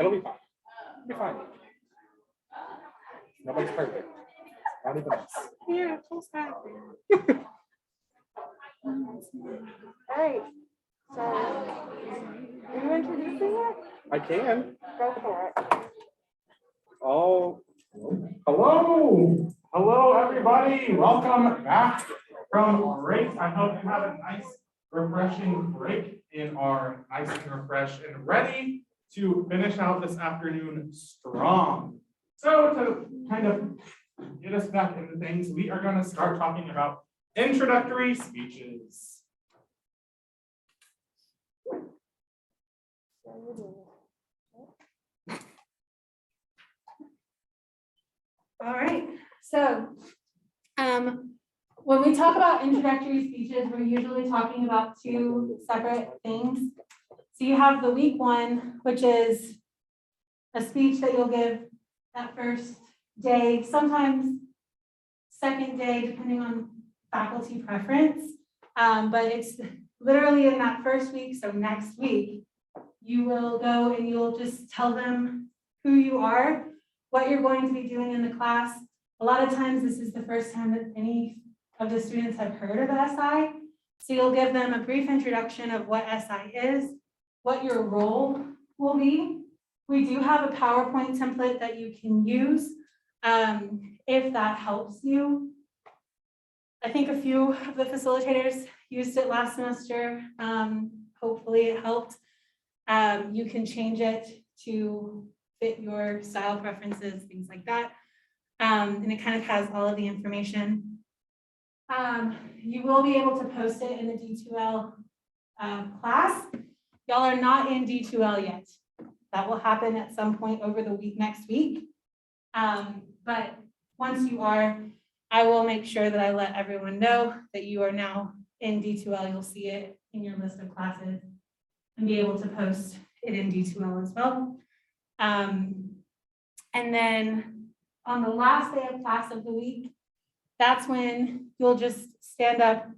It'll be fine. It'll be fine. Nobody's perfect. Not even us. Yeah, close that. All right. So, are you introducing it? I can. Go for it. Oh, Hello, hello everybody. Welcome back from break. I hope you had a nice, refreshing break and are nice and refreshed and ready to finish out this afternoon strong. So to kind of get us back into things, we are going to start talking about introductory speeches. All right, so when we talk about introductory speeches, we're usually talking about two separate things. So you have the week one, which is a speech that you'll give that first day, sometimes second day, depending on faculty preference. But it's literally in that first week, so next week, you will go and you'll just tell them who you are, what you're going to be doing in the class. A lot of times this is the first time that any of the students have heard of SI. So you'll give them a brief introduction of what SI is, what your role will be. We do have a PowerPoint template that you can use if that helps you. I think a few of the facilitators used it last semester. Hopefully it helped. You can change it to fit your style preferences, things like that. And it kind of has all of the information. You will be able to post it in the D2L class. Y'all are not in D2L yet. That will happen at some point over the week next week. But once you are, I will make sure that I let everyone know that you are now in D2L. You'll see it in your list of classes and be able to post it in D2L as well. And then on the last day of class of the week, that's when you'll just stand up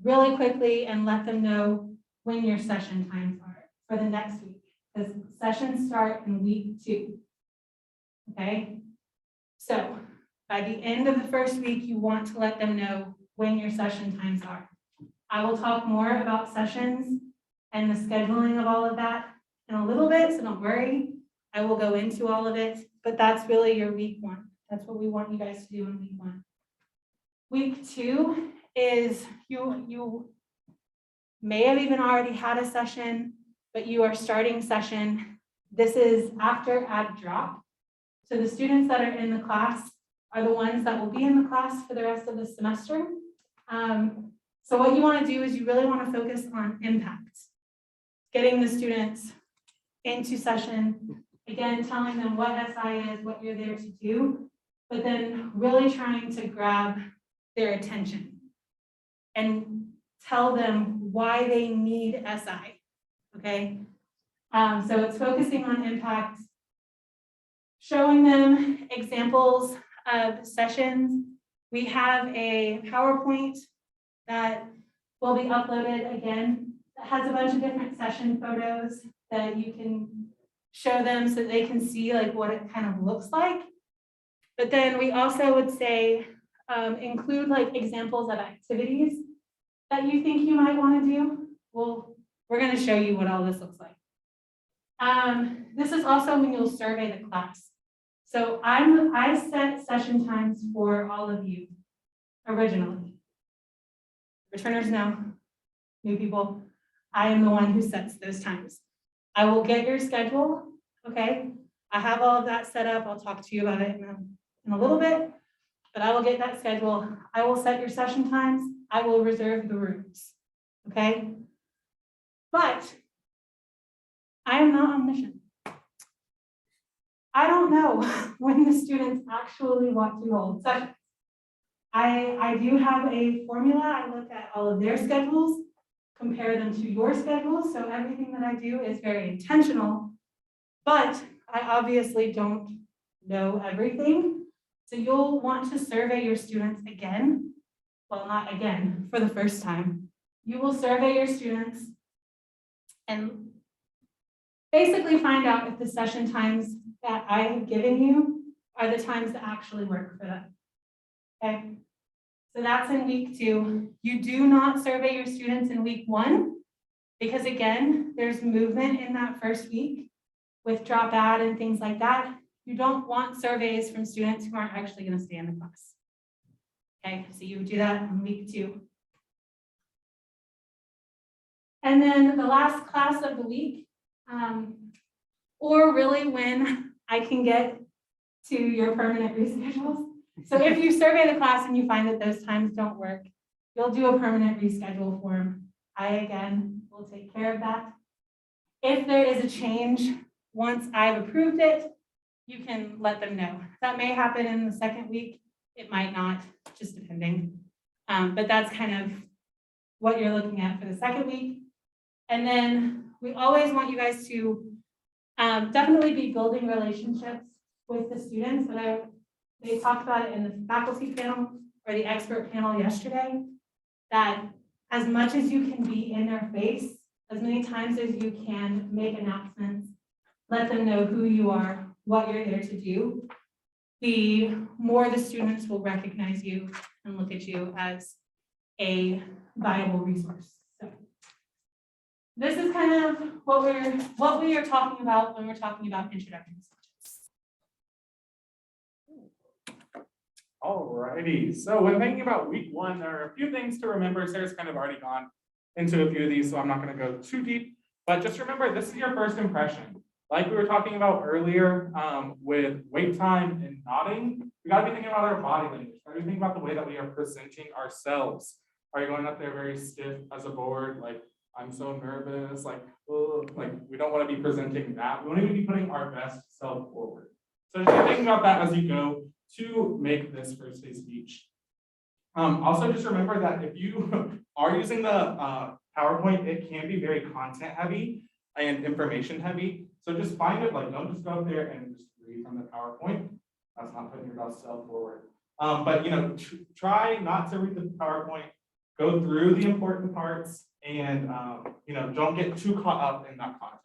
really quickly and let them know when your session times are for the next week, because sessions start in week 2. Okay, so by the end of the first week, you want to let them know when your session times are. I will talk more about sessions and the scheduling of all of that in a little bit, so don't worry. I will go into all of it, but that's really your week 1. That's what we want you guys to do in week 1. Week 2 is you may have even already had a session, but you are starting session. This is after add drop. So the students that are in the class are the ones that will be in the class for the rest of the semester. So what you want to do is you really want to focus on impact, getting the students into session, again, telling them what SI is, what you're there to do, but then really trying to grab their attention and tell them why they need SI, okay? So it's focusing on impact, showing them examples of sessions. We have a PowerPoint that will be uploaded again. That has a bunch of different session photos that you can show them so they can see like what it kind of looks like. But then we also would say include like examples of activities that you think you might want to do. Well, we're going to show you what all this looks like. This is also when you'll survey the class. So I set session times for all of you originally. Returners now, new people, I am the one who sets those times. I will get your schedule, okay? I have all of that set up. I'll talk to you about it in a little bit, but I will get that schedule. I will set your session times. I will reserve the rooms, okay? But I am not omniscient. I don't know when the students actually want to hold sessions. I do have a formula. I look at all of their schedules, compare them to your schedules. So everything that I do is very intentional, but I obviously don't know everything. So you'll want to survey your students again. Well, not again, for the first time. You will survey your students and basically find out if the session times that I have given you are the times that actually work for them. Okay, so that's in week 2. You do not survey your students in week 1 because again, there's movement in that first week with drop out and things like that. You don't want surveys from students who aren't actually going to stay in the class. Okay, so you would do that in week 2. And then the last class of the week, or really when I can get to your permanent reschedules. So if you survey the class and you find that those times don't work, you'll do a permanent reschedule form. I, again, will take care of that. If there is a change, once I've approved it, you can let them know. That may happen in the second week. It might not, just depending. But that's kind of what you're looking at for the second week. And then we always want you guys to definitely be building relationships with the students. And they talked about it in the faculty panel or the expert panel yesterday, that as much as you can be in their face, as many times as you can make announcements, let them know who you are, what you're there to do, the more the students will recognize you and look at you as a viable resource. So this is kind of what we are talking about when we're talking about introductory speeches. Alrighty, so when thinking about week 1, there are a few things to remember. Sarah's kind of already gone into a few of these, so I'm not going to go too deep, but just remember, this is your first impression. Like we were talking about earlier with wait time and nodding, we got to be thinking about our body language. Got to be thinking about the way that we are presenting ourselves. Are you going up there very stiff as a board, like I'm so nervous, like we don't want to be presenting that. We want to be putting our best self forward. So just thinking about that as you go to make this first day speech. Also, just remember that if you are using the PowerPoint, it can be very content heavy and information heavy. So just find it, like, don't just go up there and just read from the PowerPoint. That's not putting your best self forward. But, you know, try not to read the PowerPoint, go through the important parts, and, you know, don't get too caught up in that content.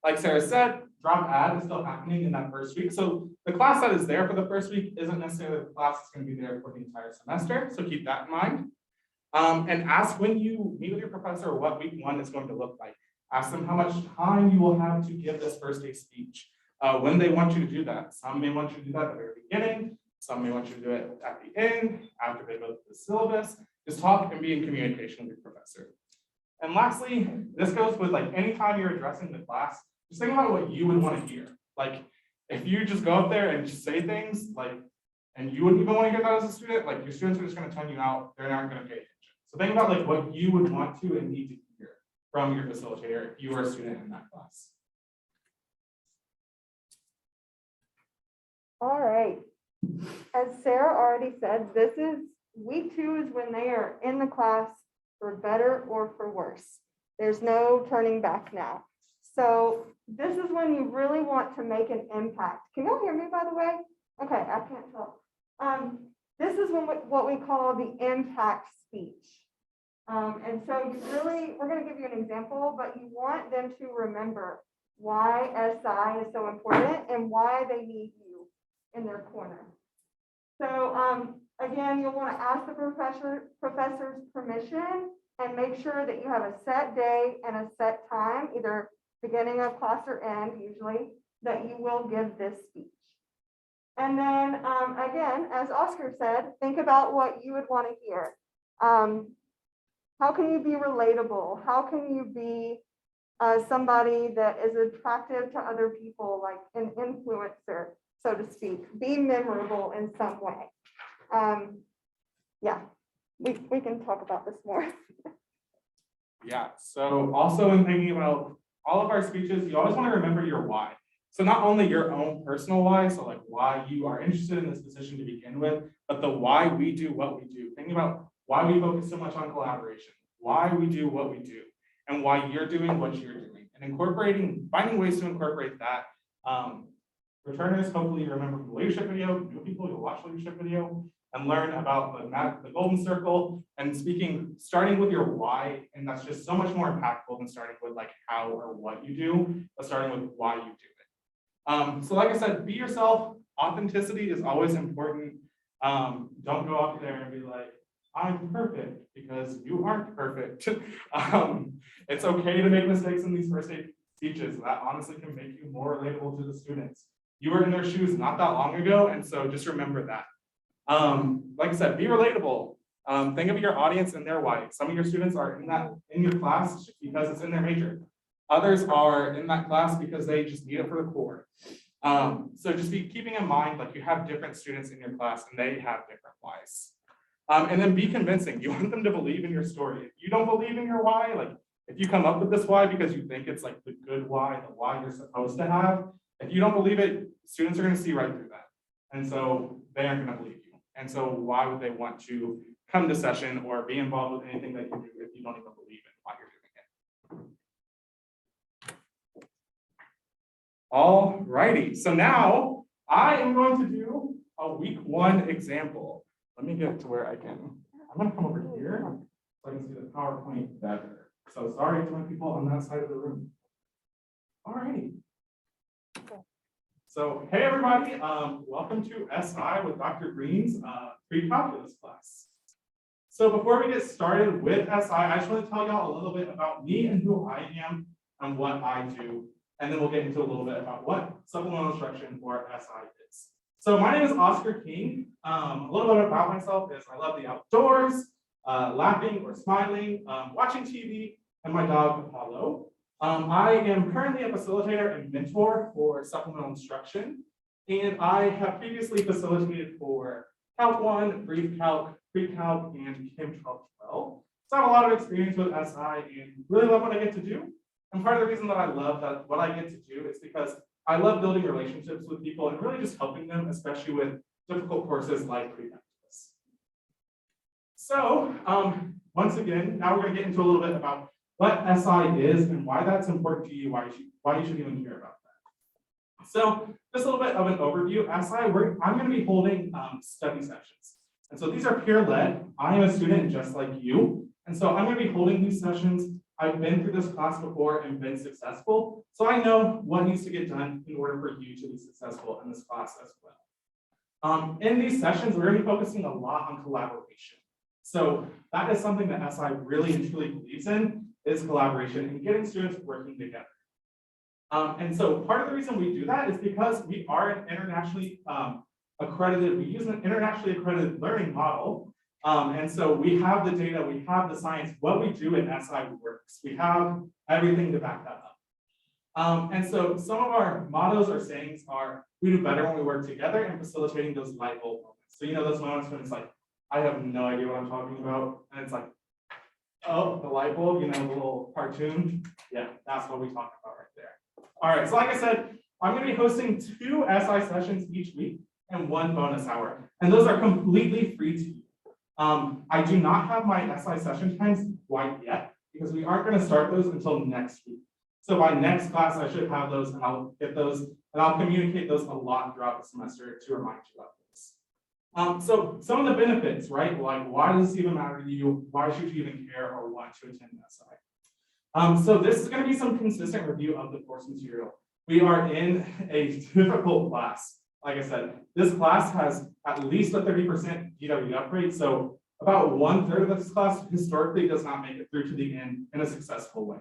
Like Sarah said, drop add is still happening in that first week. So the class that is there for the first week isn't necessarily the class that's going to be there for the entire semester. So keep that in mind. And ask when you meet with your professor what week 1 is going to look like. Ask them how much time you will have to give this first day speech. When they want you to do that. Some may want you to do that at the very beginning. Some may want you to do it at the end, after they go through the syllabus. Just talk and be in communication with your professor. And lastly, this goes with like anytime you're addressing the class, just think about what you would want to hear. Like if you just go up there and just say things like, and you wouldn't even want to hear that as a student, like your students are just going to tune you out. They're not going to pay attention. So think about like what you would want to and need to hear from your facilitator if you are a student in that class. All right. As Sarah already said, this is week 2 is when they are in the class for better or for worse. There's no turning back now. So this is when you really want to make an impact. Can y'all hear me, by the way? Okay, I can't tell. This is what we call the impact speech. And so you really, we're going to give you an example, but you want them to remember why SI is so important and why they need you in their corner. So again, you'll want to ask the professor's permission and make sure that you have a set day and a set time, either beginning of class or end, usually, that you will give this speech. And then again, as Oscar said, think about what you would want to hear. How can you be relatable? How can you be somebody that is attractive to other people, like an influencer, so to speak? Be memorable in some way. Yeah, we can talk about this more. Yeah, so also in thinking about all of our speeches, you always want to remember your why. So not only your own personal why, so like why you are interested in this position to begin with, but the why we do what we do. Thinking about why we focus so much on collaboration, why we do what we do, and why you're doing what you're doing. And finding ways to incorporate that. Returners, hopefully you remember from the leadership video. New people, you'll watch the leadership video. and learn about the golden circle and starting with your why. And that's just so much more impactful than starting with like how or what you do, but starting with why you do it. So like I said, be yourself. Authenticity is always important. Don't go out there and be like, I'm perfect, because you aren't perfect. It's okay to make mistakes in these first aid speeches. That honestly can make you more relatable to the students. You were in their shoes not that long ago, and so just remember that. Like I said, be relatable. Think of your audience and their why. Some of your students are in your class because it's in their major. Others are in that class because they just need it for the core. So just be keeping in mind, like you have different students in your class and they have different whys. And then be convincing. You want them to believe in your story. If you don't believe in your why, like if you come up with this why because you think it's like the good why, the why you're supposed to have, if you don't believe it, students are going to see right through that. And so they aren't going to believe you. And so why would they want to come to session or be involved with anything that you do if you don't even believe in why you're doing it? All righty. So now I am going to do a week 1 example. Let me get to where I'm going to come over here so I can see the PowerPoint better. So sorry to my people on that side of the room. All righty. So, hey everybody, welcome to SI with Dr. Green's pre-calculus class. So before we get started with SI, I just want to tell y'all a little bit about me and who I am and what I do. And then we'll get into a little bit about what supplemental instruction or SI is. So my name is Oscar King. A little bit about myself is I love the outdoors, laughing or smiling, watching TV, and my dog Apollo. I am currently a facilitator and mentor for supplemental instruction, and I have previously facilitated for Calc 1, Brief Calc, Pre-Calc, and Chem 1212. So I have a lot of experience with SI and really love what I get to do. And part of the reason that I love what I get to do is because I love building relationships with people and really just helping them, especially with difficult courses like pre-calculus. So once again, now we're going to get into a little bit about what SI is and why that's important to you, why you should even care about that. So just a little bit of an overview. SI, I'm going to be holding study sessions. And so these are peer-led. I am a student just like you. And so I'm going to be holding these sessions. I've been through this class before and been successful. So I know what needs to get done in order for you to be successful in this class as well. In these sessions, we're going to be focusing a lot on collaboration. So that is something that SI really and truly believes in, is collaboration and getting students working together. And so part of the reason we do that is because we are an internationally accredited, we use an internationally accredited learning model. And so we have the data, we have the science, what we do in SI works. We have everything to back that up. And so some of our mottos or sayings are, we do better when we work together and facilitating those light bulb moments. So, you know, those moments when it's like, I have no idea what I'm talking about. And it's like, oh, the light bulb, you know, the little cartoon. Yeah, that's what we talk about right there. All right, so like I said, I'm going to be hosting 2 SI sessions each week and 1 bonus hour. And those are completely free to you. I do not have my SI session times quite yet because we aren't going to start those until next week. So by next class, I should have those and I'll get those and I'll communicate those a lot throughout the semester to remind you of this. So some of the benefits, right? Like, why does this even matter to you? Why should you even care or want to attend SI? So this is going to be some consistent review of the course material. We are in a difficult class. Like I said, this class has at least a 30% GW upgrade. So about 1/3 of this class historically does not make it through to the end in a successful way.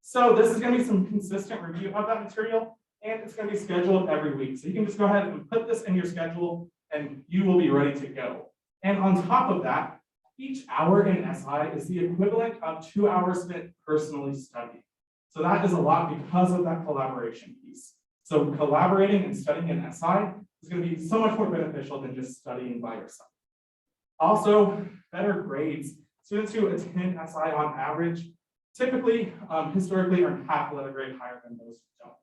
So this is going to be some consistent review of that material, and it's going to be scheduled every week. So you can just go ahead and put this in your schedule and you will be ready to go. And on top of that, each hour in SI is the equivalent of 2 hours spent personally studying. So that is a lot because of that collaboration piece. So collaborating and studying in SI is going to be so much more beneficial than just studying by yourself. Also, better grades. Students who attend SI on average typically, historically, earn half a letter grade higher than those who don't.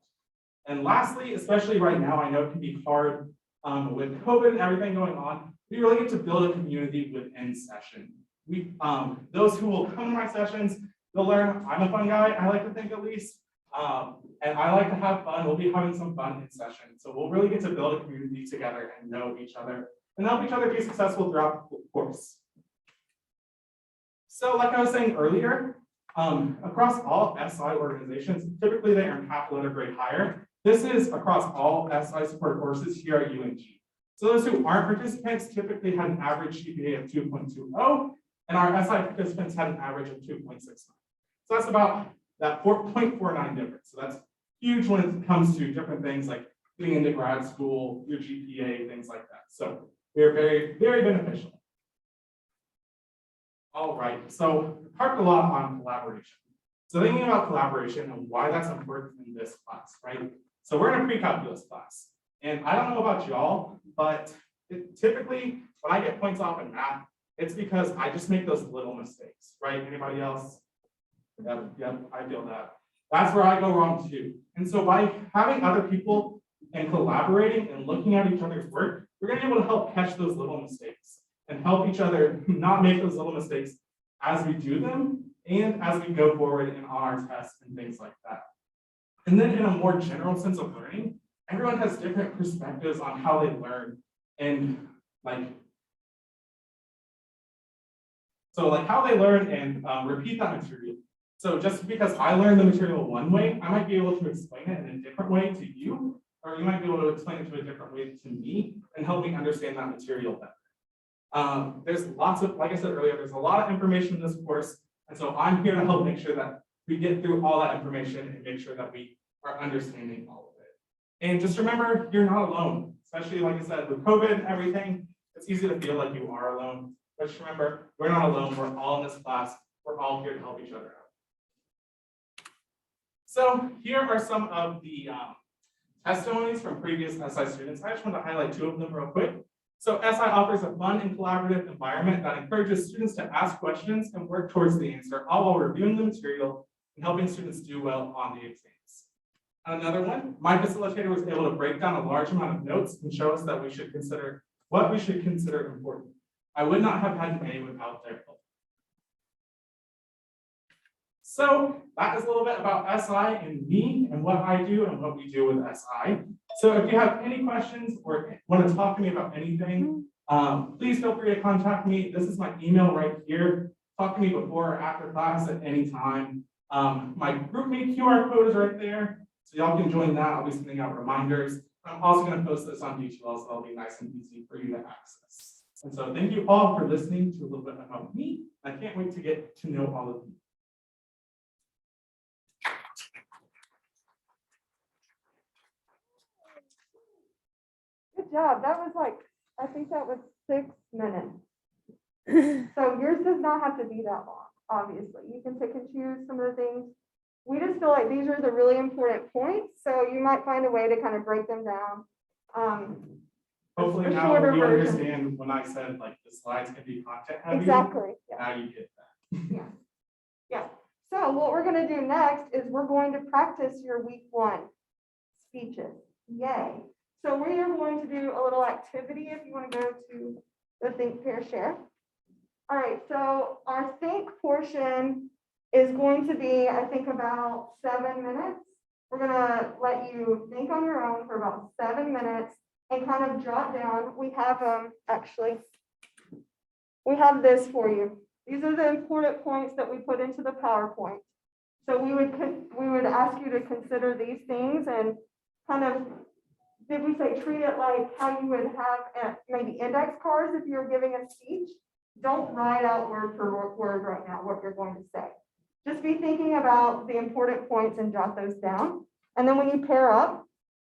And lastly, especially right now, I know it can be hard with COVID and everything going on, we really get to build a community within session. Those who will come to my sessions, they'll learn I'm a fun guy, I like to think at least, and I like to have fun. We'll be having some fun in session. So we'll really get to build a community together and know each other. and help each other be successful throughout the course. So like I was saying earlier, across all SI organizations, typically they earn half letter grade higher. This is across all SI support courses here at UNG. So those who aren't participants typically had an average GPA of 2.20, and our SI participants had an average of 2.69. So that's about that 4.49 difference. So that's huge when it comes to different things like getting into grad school, your GPA, things like that. So they're very, very beneficial. All right, so we talked a lot on collaboration. So thinking about collaboration and why that's important in this class, right? So we're in a pre-calculus class. And I don't know about y'all, but typically when I get points off in math, it's because I just make those little mistakes, right? Anybody else? Yep, I feel that. That's where I go wrong too. And so by having other people and collaborating and looking at each other's work, we're gonna be able to help catch those little mistakes and help each other not make those little mistakes as we do them and as we go forward and on our tests and things like that. And then in a more general sense of learning, everyone has different perspectives on how they learn and how they learn and repeat that material. So just because I learned the material one way, I might be able to explain it in a different way to you, or you might be able to explain it to a different way to me and help me understand that material better. There's lots of, like I said earlier, there's a lot of information in this course. And so I'm here to help make sure that we get through all that information and make sure that we are understanding all of it. And just remember, you're not alone, especially like I said, with COVID and everything, it's easy to feel like you are alone. But just remember, we're not alone. We're all in this class. We're all here to help each other out. So here are some of the testimonies from previous SI students. I just want to highlight two of them real quick. So SI offers a fun and collaborative environment that encourages students to ask questions and work towards the answer, all while reviewing the material and helping students do well on the exams. Another one, my facilitator was able to break down a large amount of notes and show us that we should consider what we should consider important. I would not have had an A without their help. So that is a little bit about SI and me and what I do and what we do with SI. So if you have any questions or want to talk to me about anything, please feel free to contact me. This is my email right here. Talk to me before or after class at any time. My GroupMe QR code is right there. So y'all can join that. I'll be sending out reminders. I'm also going to post this on D2L, so it'll be nice and easy for you to access. And so thank you all for listening to a little bit about me. I can't wait to get to know all of you. Good job. That was like, I think that was 6 minutes. So yours does not have to be that long, obviously. You can pick and choose some of the things. We just feel like these are the really important points. So you might find a way to kind of break them down. Hopefully now you understand when I said like the slides can be content heavy. Exactly. Yeah. Now you get that. Yeah. Yeah. So what we're going to do next is we're going to practice your week 1 speeches. Yay. So we are going to do a little activity if you want to go to the Think, Pair, Share. All right, so our think portion is going to be, I think, about 7 minutes. We're going to let you think on your own for about 7 minutes and kind of jot down. We have actually, we have this for you. These are the important points that we put into the PowerPoint. So we would ask you to consider these things and kind of, did we say treat it like how you would have maybe index cards if you're giving a speech? Don't write out word for word right now what you're going to say. Just be thinking about the important points and jot those down. And then when you pair up,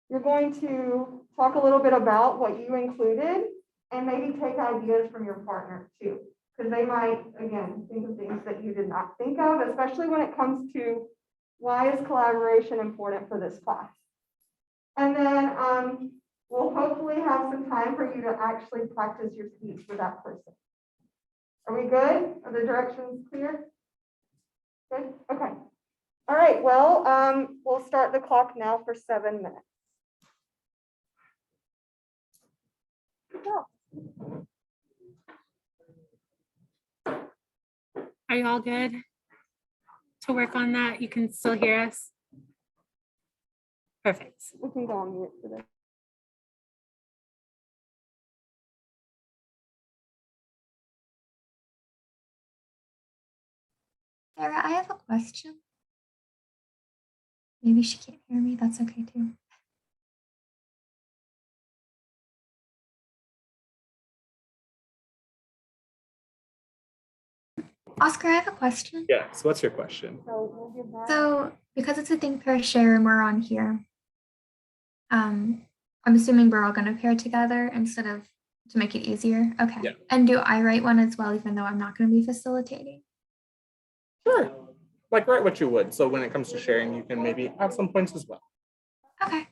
you're going to talk a little bit about what you included and maybe take ideas from your partner too. Because they might, again, think of things that you did not think of, especially when it comes to why is collaboration important for this class. And then we'll hopefully have some time for you to actually practice your speech with that person. Are we good? Are the directions clear? Good? Okay. All right, well, we'll start the clock now for 7 minutes. Good job. Are you all good to work on that? You can still hear us? Perfect. We can go on mute for this. Sarah, I have a question. Maybe she can't hear me. That's okay too. Oscar, I have a question. Yeah, so what's your question? So we'll give that. So, because it's a think, pair, share, and we're on here, I'm assuming we're all going to pair together instead of to make it easier. Okay. Yeah. And do I write one as well, even though I'm not going to be facilitating? Sure. Like write what you would. So when it comes to sharing, you can maybe add some points as well. Okay.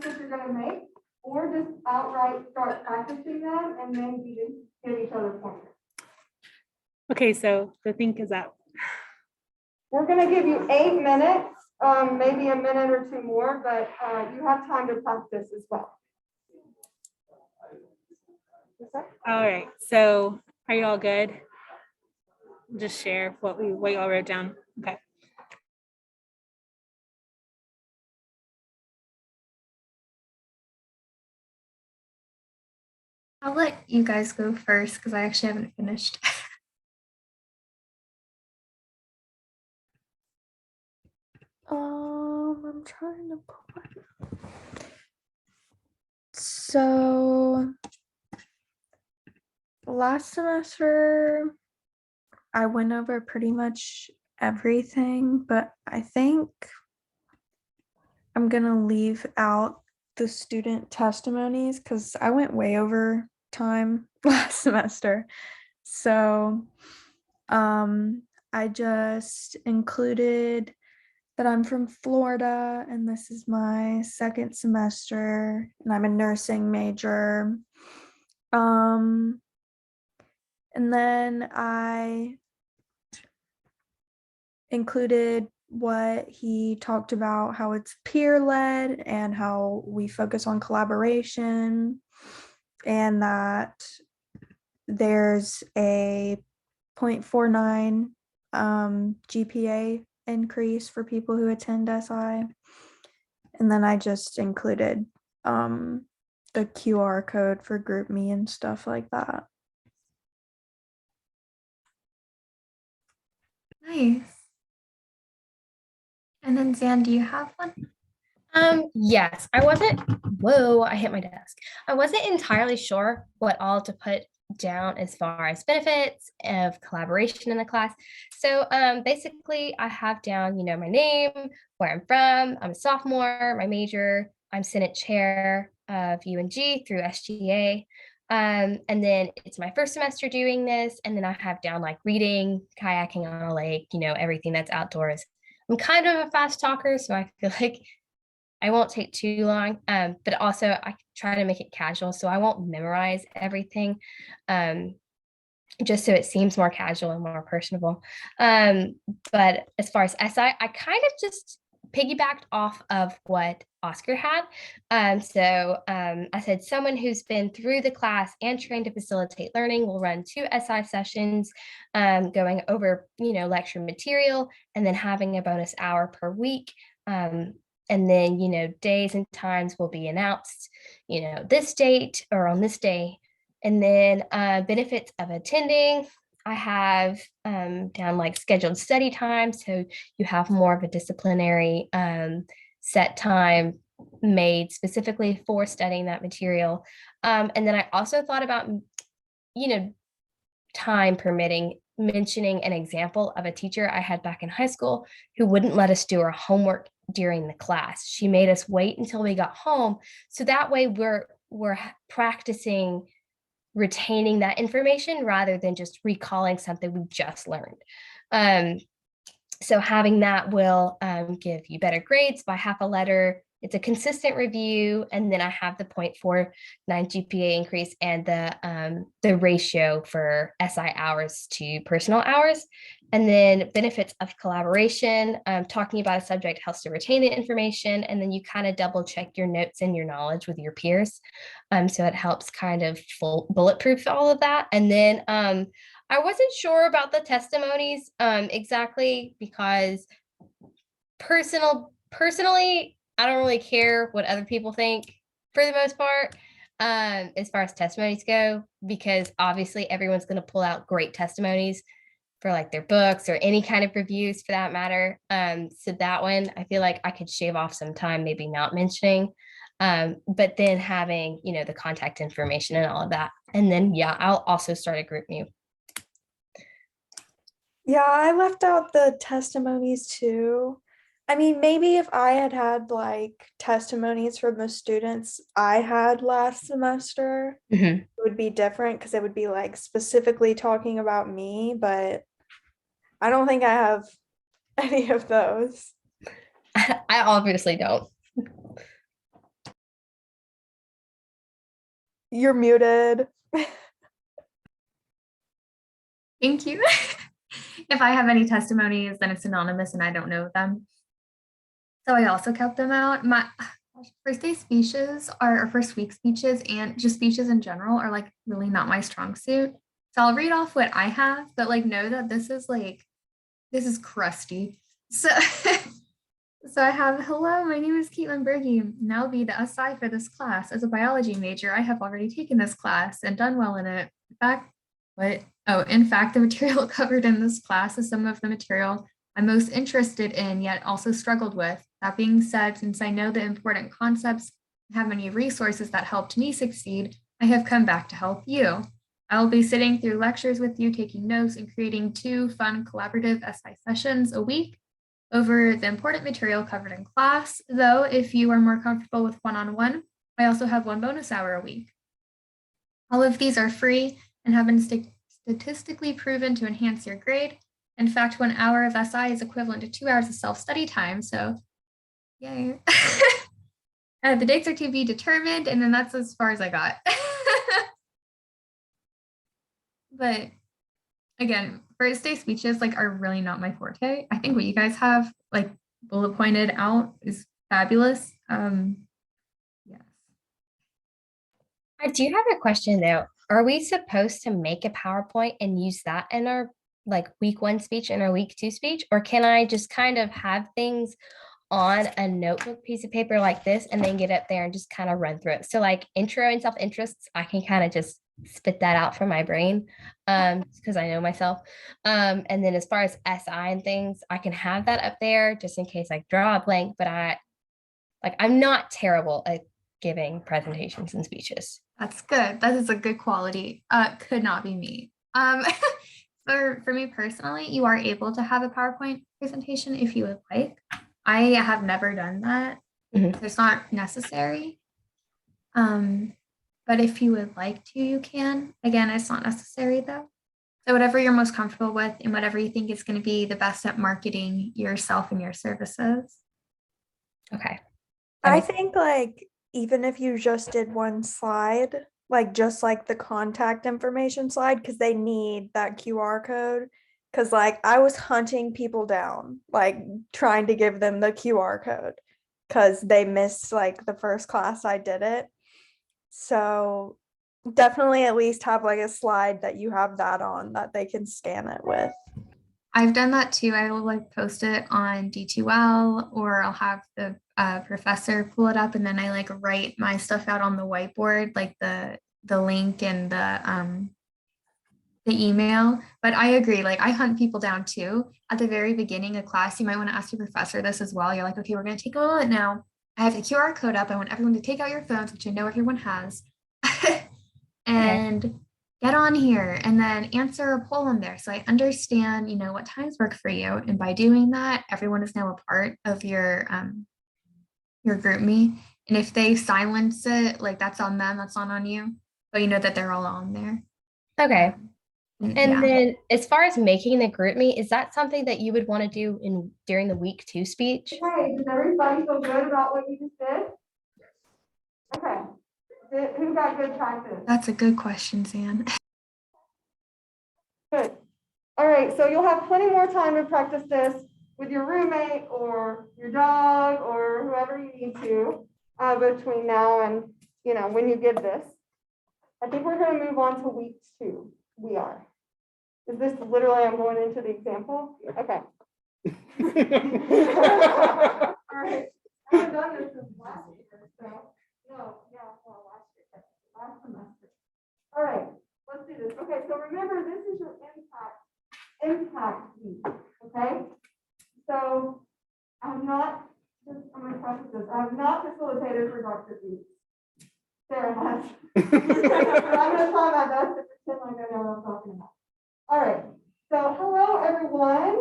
that you're gonna make, or just outright start practicing them and then you just give each other pointers. Okay, so the think is up. We're gonna give you 8 minutes, maybe a minute or two more, but you have time to practice as well. All right, so are you all good? Just share what y'all wrote down. Okay. I'll let you guys go first because I actually haven't finished. I'm trying to pull it. So last semester, I went over pretty much everything, but I think I'm gonna leave out the student testimonies because I went way over time last semester. So I just included that I'm from Florida and this is my second semester and I'm a nursing major. And then I included what he talked about, how it's peer-led and how we focus on collaboration and that there's a 0.49 GPA increase for people who attend SI. And then I just included the QR code for GroupMe and stuff like that. Nice. And then Zan, do you have one? Yes, whoa, I hit my desk. I wasn't entirely sure what all to put down as far as benefits of collaboration in the class. So basically I have down, my name, where I'm from, I'm a sophomore, my major, I'm Senate Chair of UNG through SGA. And then it's my first semester doing this. And then I have down like reading, kayaking on a lake, everything that's outdoors. I'm kind of a fast talker, so I feel like I won't take too long, but also I try to make it casual, so I won't memorize everything, just so it seems more casual and more personable. But as far as SI, I kind of just piggybacked off of what Oscar had. I said someone who's been through the class and trained to facilitate learning will run 2 SI sessions, going over, lecture material, and then having a bonus hour per week. And then, days and times will be announced, this date or on this day. And then benefits of attending, I have down like scheduled study time. So you have more of a disciplinary set time made specifically for studying that material. And then I also thought about, time permitting, mentioning an example of a teacher I had back in high school who wouldn't let us do our homework during the class. She made us wait until we got home. So that way we're practicing retaining that information rather than just recalling something we just learned. So having that will give you better grades by half a letter. It's a consistent review. And then I have the 0.49 GPA increase and the ratio for SI hours to personal hours. And then benefits of collaboration, talking about a subject helps to retain the information. And then you kind of double check your notes and your knowledge with your peers. So it helps kind of bulletproof all of that. And then I wasn't sure about the testimonies exactly because personally, I don't really care what other people think for the most part, as far as testimonies go, because obviously everyone's going to pull out great testimonies for like their books or any kind of reviews for that matter. So that one, I feel like I could shave off some time, maybe not mentioning, but then having, the contact information and all of that. And then, yeah, I'll also start a GroupMe. Yeah, I left out the testimonies too. I mean, maybe if I had had like testimonies from the students I had last semester, it would be different because it would be like specifically talking about me, but I don't think I have any of those. I obviously don't. You're muted. Thank you. If I have any testimonies, then it's anonymous and I don't know them. So I also kept them out. My first day speeches or first week speeches and just speeches in general are like really not my strong suit. So I'll read off what I have, but like know that this is crusty. So so I have, hello, my name is Caitlin Berge, and I'll be the SI for this class. As a biology major, I have already taken this class and done well in it. In fact, the material covered in this class is some of the material I'm most interested in, yet also struggled with. That being said, since I know the important concepts and have many resources that helped me succeed, I have come back to help you. I will be sitting through lectures with you, taking notes and creating 2 fun collaborative SI sessions a week over the important material covered in class. Though if you are more comfortable with one-on-one, I also have 1 bonus hour a week. All of these are free and have been statistically proven to enhance your grade. In fact, 1 hour of SI is equivalent to 2 hours of self-study time, so yay. The dates are to be determined, and then that's as far as I got. But again, first day speeches like are really not my forte. I think what you guys have like bullet pointed out is fabulous. Yes. I do have a question though. Are we supposed to make a PowerPoint and use that in our like week 1 speech and our week 2 speech? Or can I just kind of have things on a notebook piece of paper like this and then get up there and just kind of run through it? So like intro and self-interests, I can kind of just spit that out from my brain because I know myself. And then as far as SI and things, I can have that up there just in case I draw a blank, but I'm not terrible at giving presentations and speeches. That's good. That is a good quality. Could not be me. For me personally, you are able to have a PowerPoint presentation if you would like. I have never done that. Mhm. It's not necessary. But if you would like to, you can. Again, it's not necessary though. So whatever you're most comfortable with and whatever you think is going to be the best at marketing yourself and your services. Okay. I think like even if you just did 1 slide, like just like the contact information slide, because they need that QR code. Because like I was hunting people down, like trying to give them the QR code because they missed like the first class I did it. So definitely at least have like a slide that you have that on that they can scan it with. I've done that too. I will like post it on D2L or I'll have the professor pull it up and then I like write my stuff out on the whiteboard, like the link and the email. But I agree, like I hunt people down too. At the very beginning of class, you might want to ask your professor this as well. You're like, okay, we're going to take a moment now. I have the QR code up. I want everyone to take out your phones, which I know everyone has, and get on here and then answer a poll in there. So I understand, what times work for you. And by doing that, everyone is now a part of your group me. And if they silence it, like that's on them, that's not on you. But you know that they're all on there. Okay. And Yeah. then as far as making the group me, is that something that you would want to do during the week 2 speech? Okay, does everybody feel good about what you just did? Okay. Who got good practice? That's a good question, Zan. Good. All right, so you'll have plenty more time to practice this with your roommate or your dog or whoever you need to between now and, when you get this. I think we're going to move on to week 2. We are. Is this literally, I'm going into the example? Okay. All right. I haven't done this since last year, so last semester. All right, let's do this. Okay, so remember, this is your impact week, okay? So I'm going to preface this. I have not facilitated for Dr. B. Sarah has. I'm going to try my best to pretend like I know what I'm talking about. All right, so hello everyone.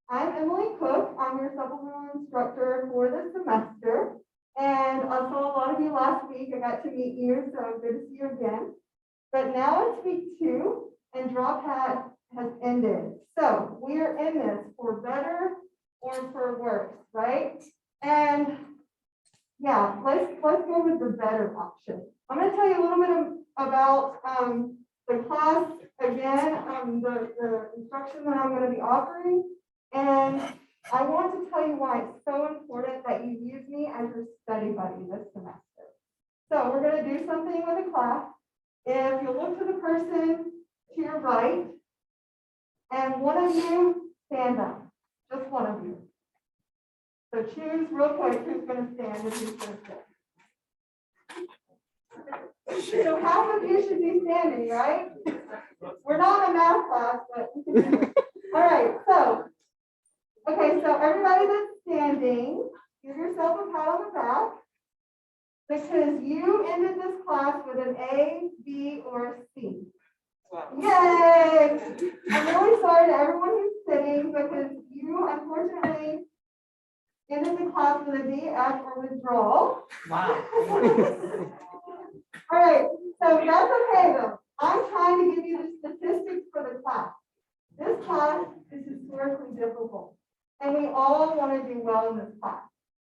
I'm Emily Cook. I'm your supplemental instructor for the semester. And I saw a lot of you last week. I got to meet you, so good to see you again. But now it's week 2 and Drop Hat has ended. So we are in this for better or for worse, right? And yeah, let's go with the better option. I'm going to tell you a little bit about the class again, the instruction that I'm going to be offering. And I want to tell you why it's so important that you use me as your study buddy this semester. So we're going to do something with the class. If you look to the person to your right, and one of you stand up, just one of you. So choose real quick who's going to stand and who's going to sit. So half of you should be standing, right? We're not in a math class, but we can do it. All right, so, okay, so everybody that's standing, give yourself a pat on the back because you ended this class with an A, B, or a C. Yay! I'm really sorry to everyone who's sitting because you unfortunately ended the class with a D, F, or withdrawal. Wow. All right, so that's okay though. I'm trying to give you the statistics for the class. This class is historically difficult, and we all want to do well in this class.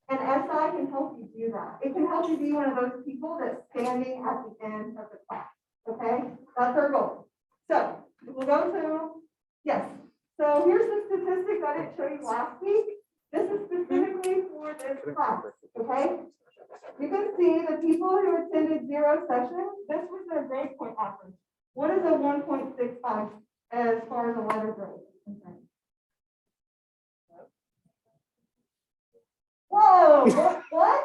And SI can help you do that. It can help you be one of those people that's standing at the end of the class. Okay, that's our goal. So we'll go to, yes. So here's the statistics I didn't show you last week. This is specifically for this class. Okay. You can see the people who attended 0 sessions, this was their grade point average. What is a 1.65 as far as a letter grade is concerned? Whoa, what?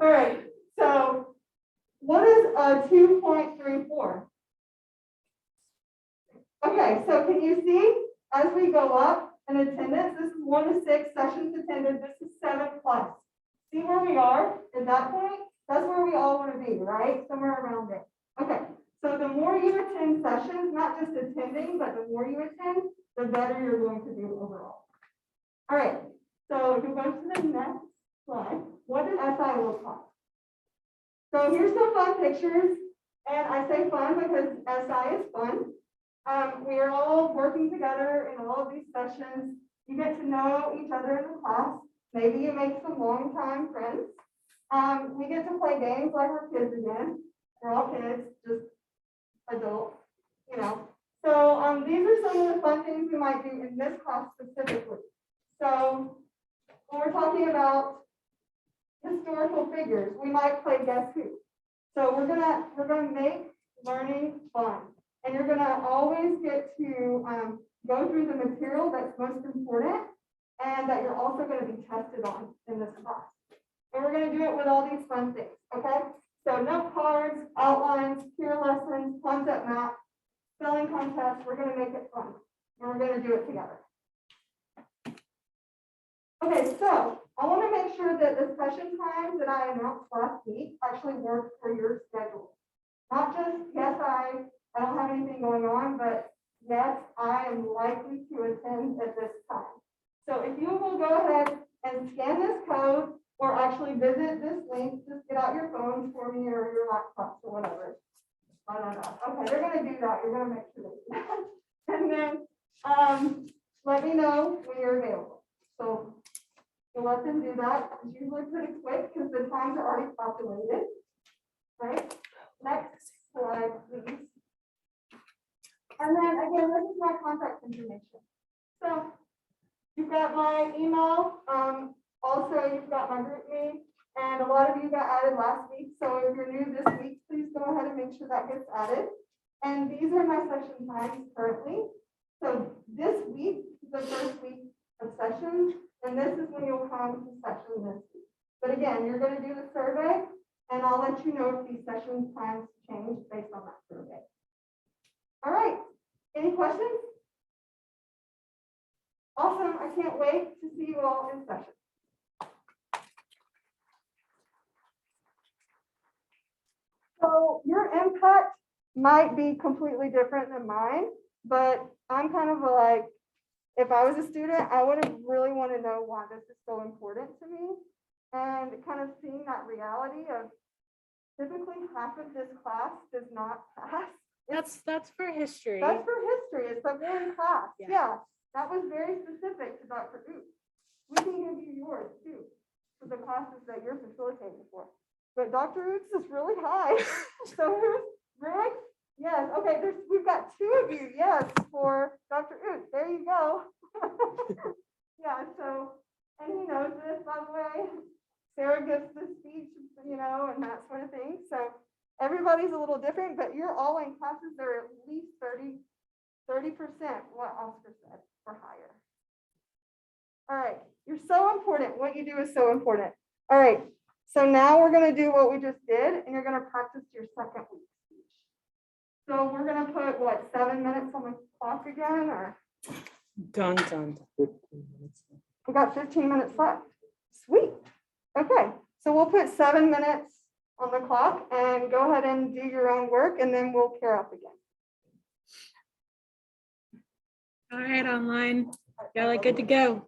All right, so what is a 2.34? Okay, so can you see as we go up in attendance, this is 1 to 6 sessions attended, this is 7 plus. See where we are at that point? That's where we all want to be, right? Somewhere around there. Okay, so the more you attend sessions, not just attending, but the more you attend, the better you're going to do overall. All right, so if you go to the next slide, what does SI look like? So here's some fun pictures, and I say fun because SI is fun. We are all working together in all of these sessions. You get to know each other in the class. Maybe you make some longtime friends. We get to play games like we're kids again. We're all kids, just adults, you know. So these are some of the fun things we might do in this class specifically. So when we're talking about historical figures, we might play Guess Who. So we're gonna make learning fun. And you're gonna always get to go through the material that's most important and that you're also gonna be tested on in this class. And we're gonna do it with all these fun things, okay? So note cards, outlines, peer lessons, concept map, spelling contests, we're gonna make it fun. And we're gonna do it together. Okay, so I wanna make sure that the session times that I announced last week actually work for your schedule. Not just, yes, I don't have anything going on, but yes, I am likely to attend at this time. So if you will go ahead and scan this code or actually visit this link, just get out your phones for me or your laptops or whatever. I don't know. Okay, they're gonna do that. You're gonna make sure they do that. And then let me know when you're available. So you'll let them do that. It's usually pretty quick because the times are already populated. Right? Next slide, please. And then again, this is my contact information. So you've got my email. Also, you've got my group name. And a lot of you got added last week. So if you're new this week, please go ahead and make sure that gets added. And these are my session times currently. So this week is the first week of sessions. And this is when you'll come to session this week. But again, you're going to do the survey. And I'll let you know if these session times change based on that survey. All right. Any questions? Awesome. I can't wait to see you all in session. So your impact might be completely different than mine, but I'm kind of like, if I was a student, I would really want to know why this is so important to me. And kind of seeing that reality of typically half of this class does not pass. That's for history. That's for history. It's a one class. Yeah. Yeah, that was very specific to Dr. Oop. classes that you're facilitating for. But Dr. Roots is really high. So who's Rick? Yes, okay, we've got 2 of you, yes, for Dr. Oots. There you go. Yeah, so, and he knows this, by the way. Sarah gives the speech, you know, and that sort of thing. So everybody's a little different, but you're all in classes that are at least 30% what Oscar said or higher. All right, you're so important. What you do is so important. All right, so now we're going to do what we just did, and you're going to practice your second week speech. So we're going to put, what, 7 minutes on the clock again, or? Dun, dun, dun. 15 minutes. We got 15 minutes left. Sweet. Okay, so we'll put 7 minutes on the clock and go ahead and do your own work, and then we'll pair up again. All right, online. Y'all are good to go.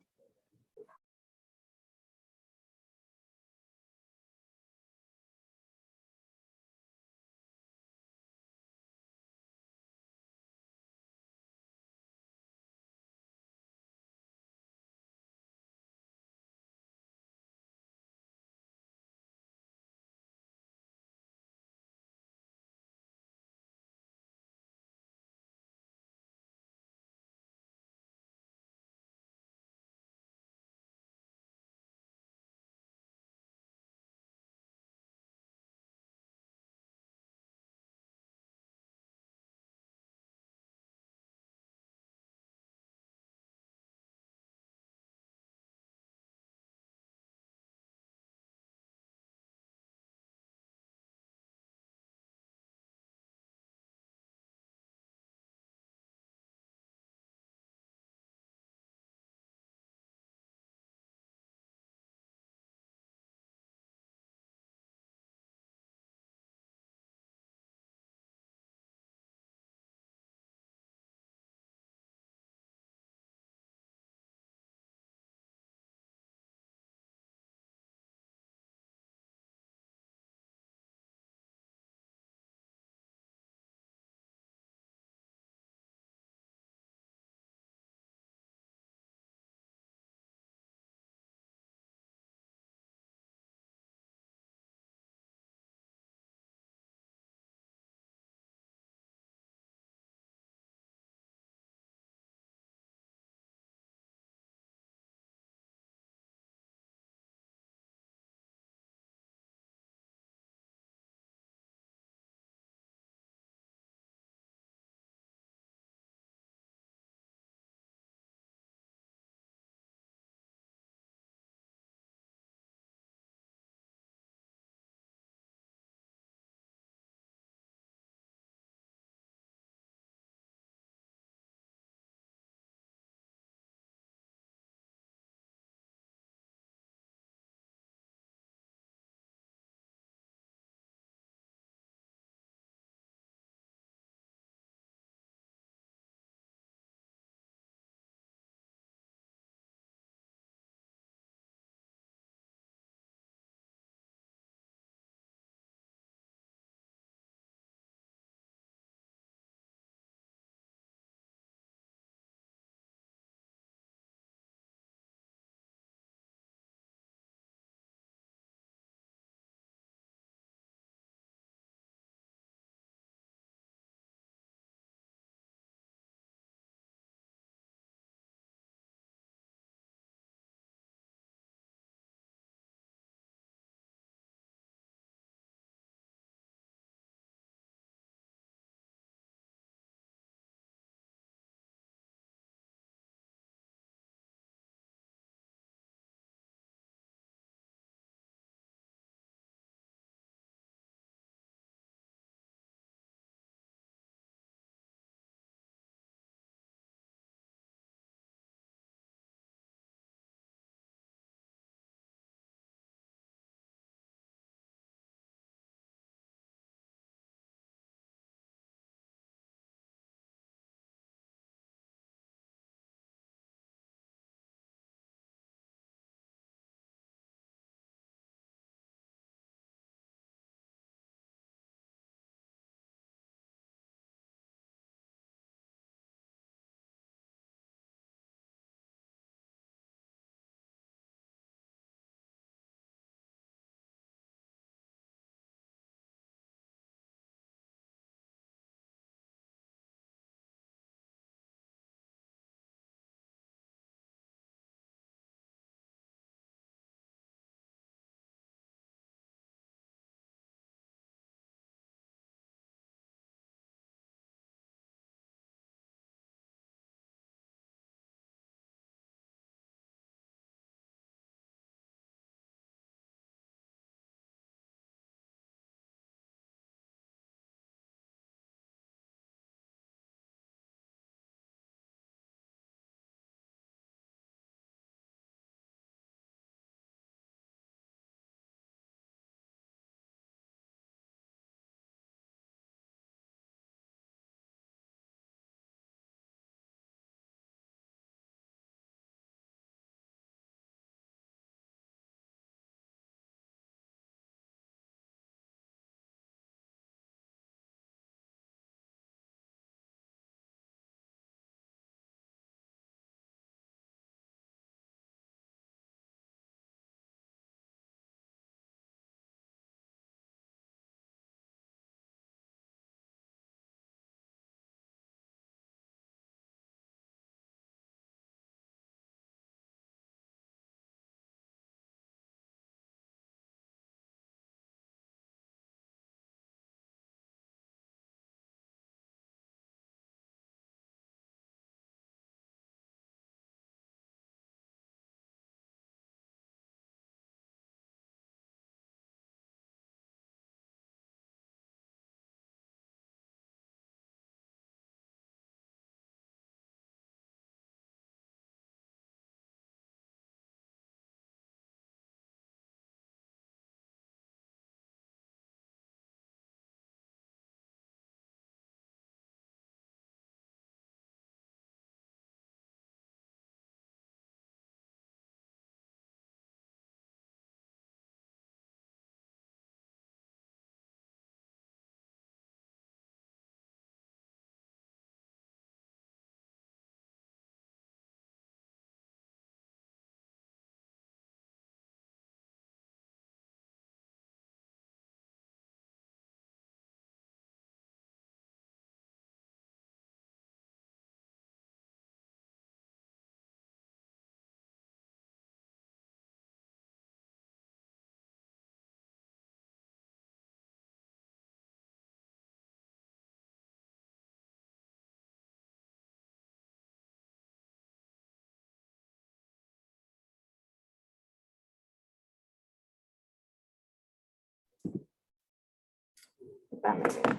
that makes sense.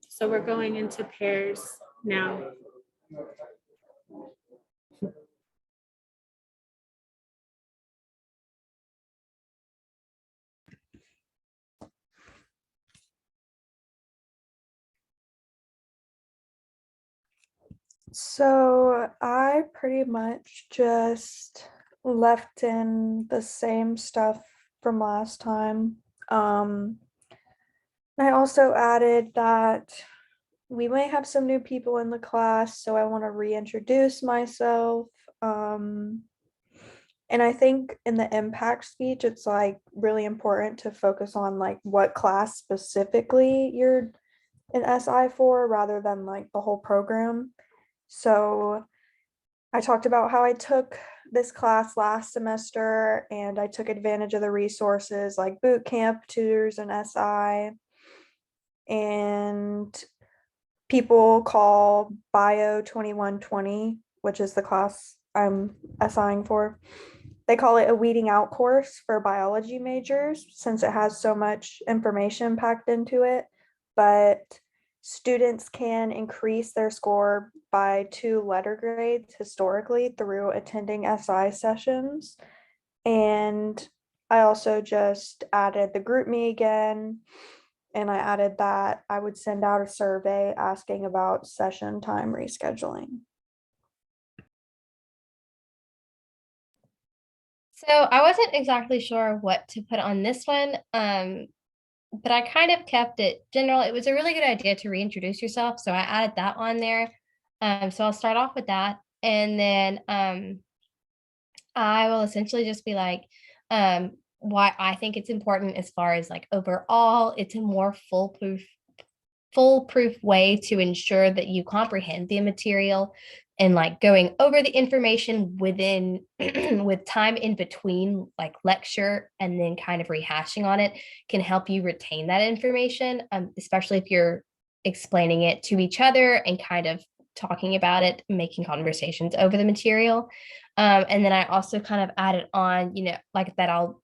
So we're going into pairs now. So I pretty much just left in the same stuff from last time. I also added that we may have some new people in the class, so I want to reintroduce myself. And I think in the impact speech, it's like really important to focus on like what class specifically you're an SI for rather than like the whole program. So I talked about how I took this class last semester and I took advantage of the resources like boot camp, tutors, and SI. And people call Bio 2120, which is the class I'm SIing for. They call it a weeding out course for biology majors since it has so much information packed into it. But students can increase their score by 2 letter grades historically through attending SI sessions. And I also just added the group me again. And I added that I would send out a survey asking about session time rescheduling. So I wasn't exactly sure what to put on this one, but I kind of kept it general. It was a really good idea to reintroduce yourself, so I added that on there. So I'll start off with that, and then I will essentially just be like, why I think it's important as far as like overall, it's a more foolproof way to ensure that you comprehend the material, and like going over the information within with time in between like lecture and then kind of rehashing on it can help you retain that information, especially if you're explaining it to each other and kind of talking about it, making conversations over the material. And then I also kind of added on, like that I'll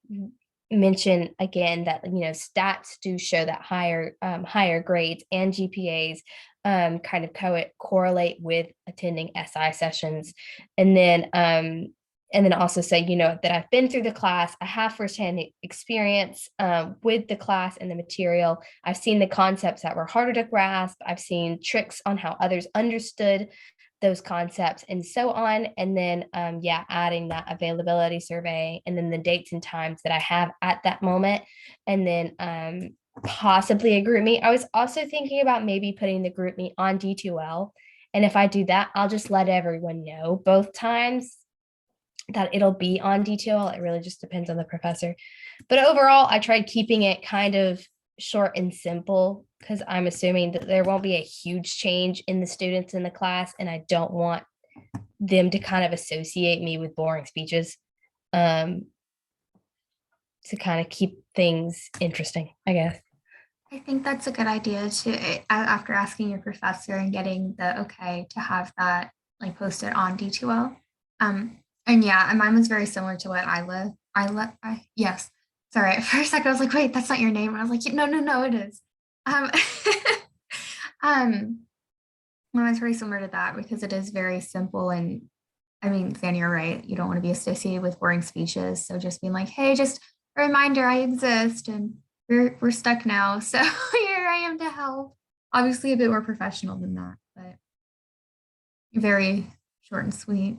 mention again that stats do show that higher grades and GPAs kind of correlate with attending SI sessions, and then also say that I've been through the class, I have firsthand experience with the class and the material. I've seen the concepts that were harder to grasp. I've seen tricks on how others understood those concepts and so on. And then, adding that availability survey and then the dates and times that I have at that moment. And then possibly a group meet. I was also thinking about maybe putting the group meet on D2L. And if I do that, I'll just let everyone know both times that it'll be on D2L. It really just depends on the professor. But overall, I tried keeping it kind of short and simple because I'm assuming that there won't be a huge change in the students in the class, and I don't want them to kind of associate me with boring speeches, to kind of keep things interesting, I guess. I think that's a good idea to, after asking your professor and getting the okay to have that like posted on D2L. And yeah, and mine was very similar to what yes. Sorry, at first I was like, wait, that's not your name. And I was like, no, it is. Mine was very similar to that because it is very simple. And I mean, Fanny, you're right. You don't want to be associated with boring speeches. So just being like, hey, just a reminder, I exist and we're stuck now. So here I am to help. Obviously a bit more professional than that, but very short and sweet.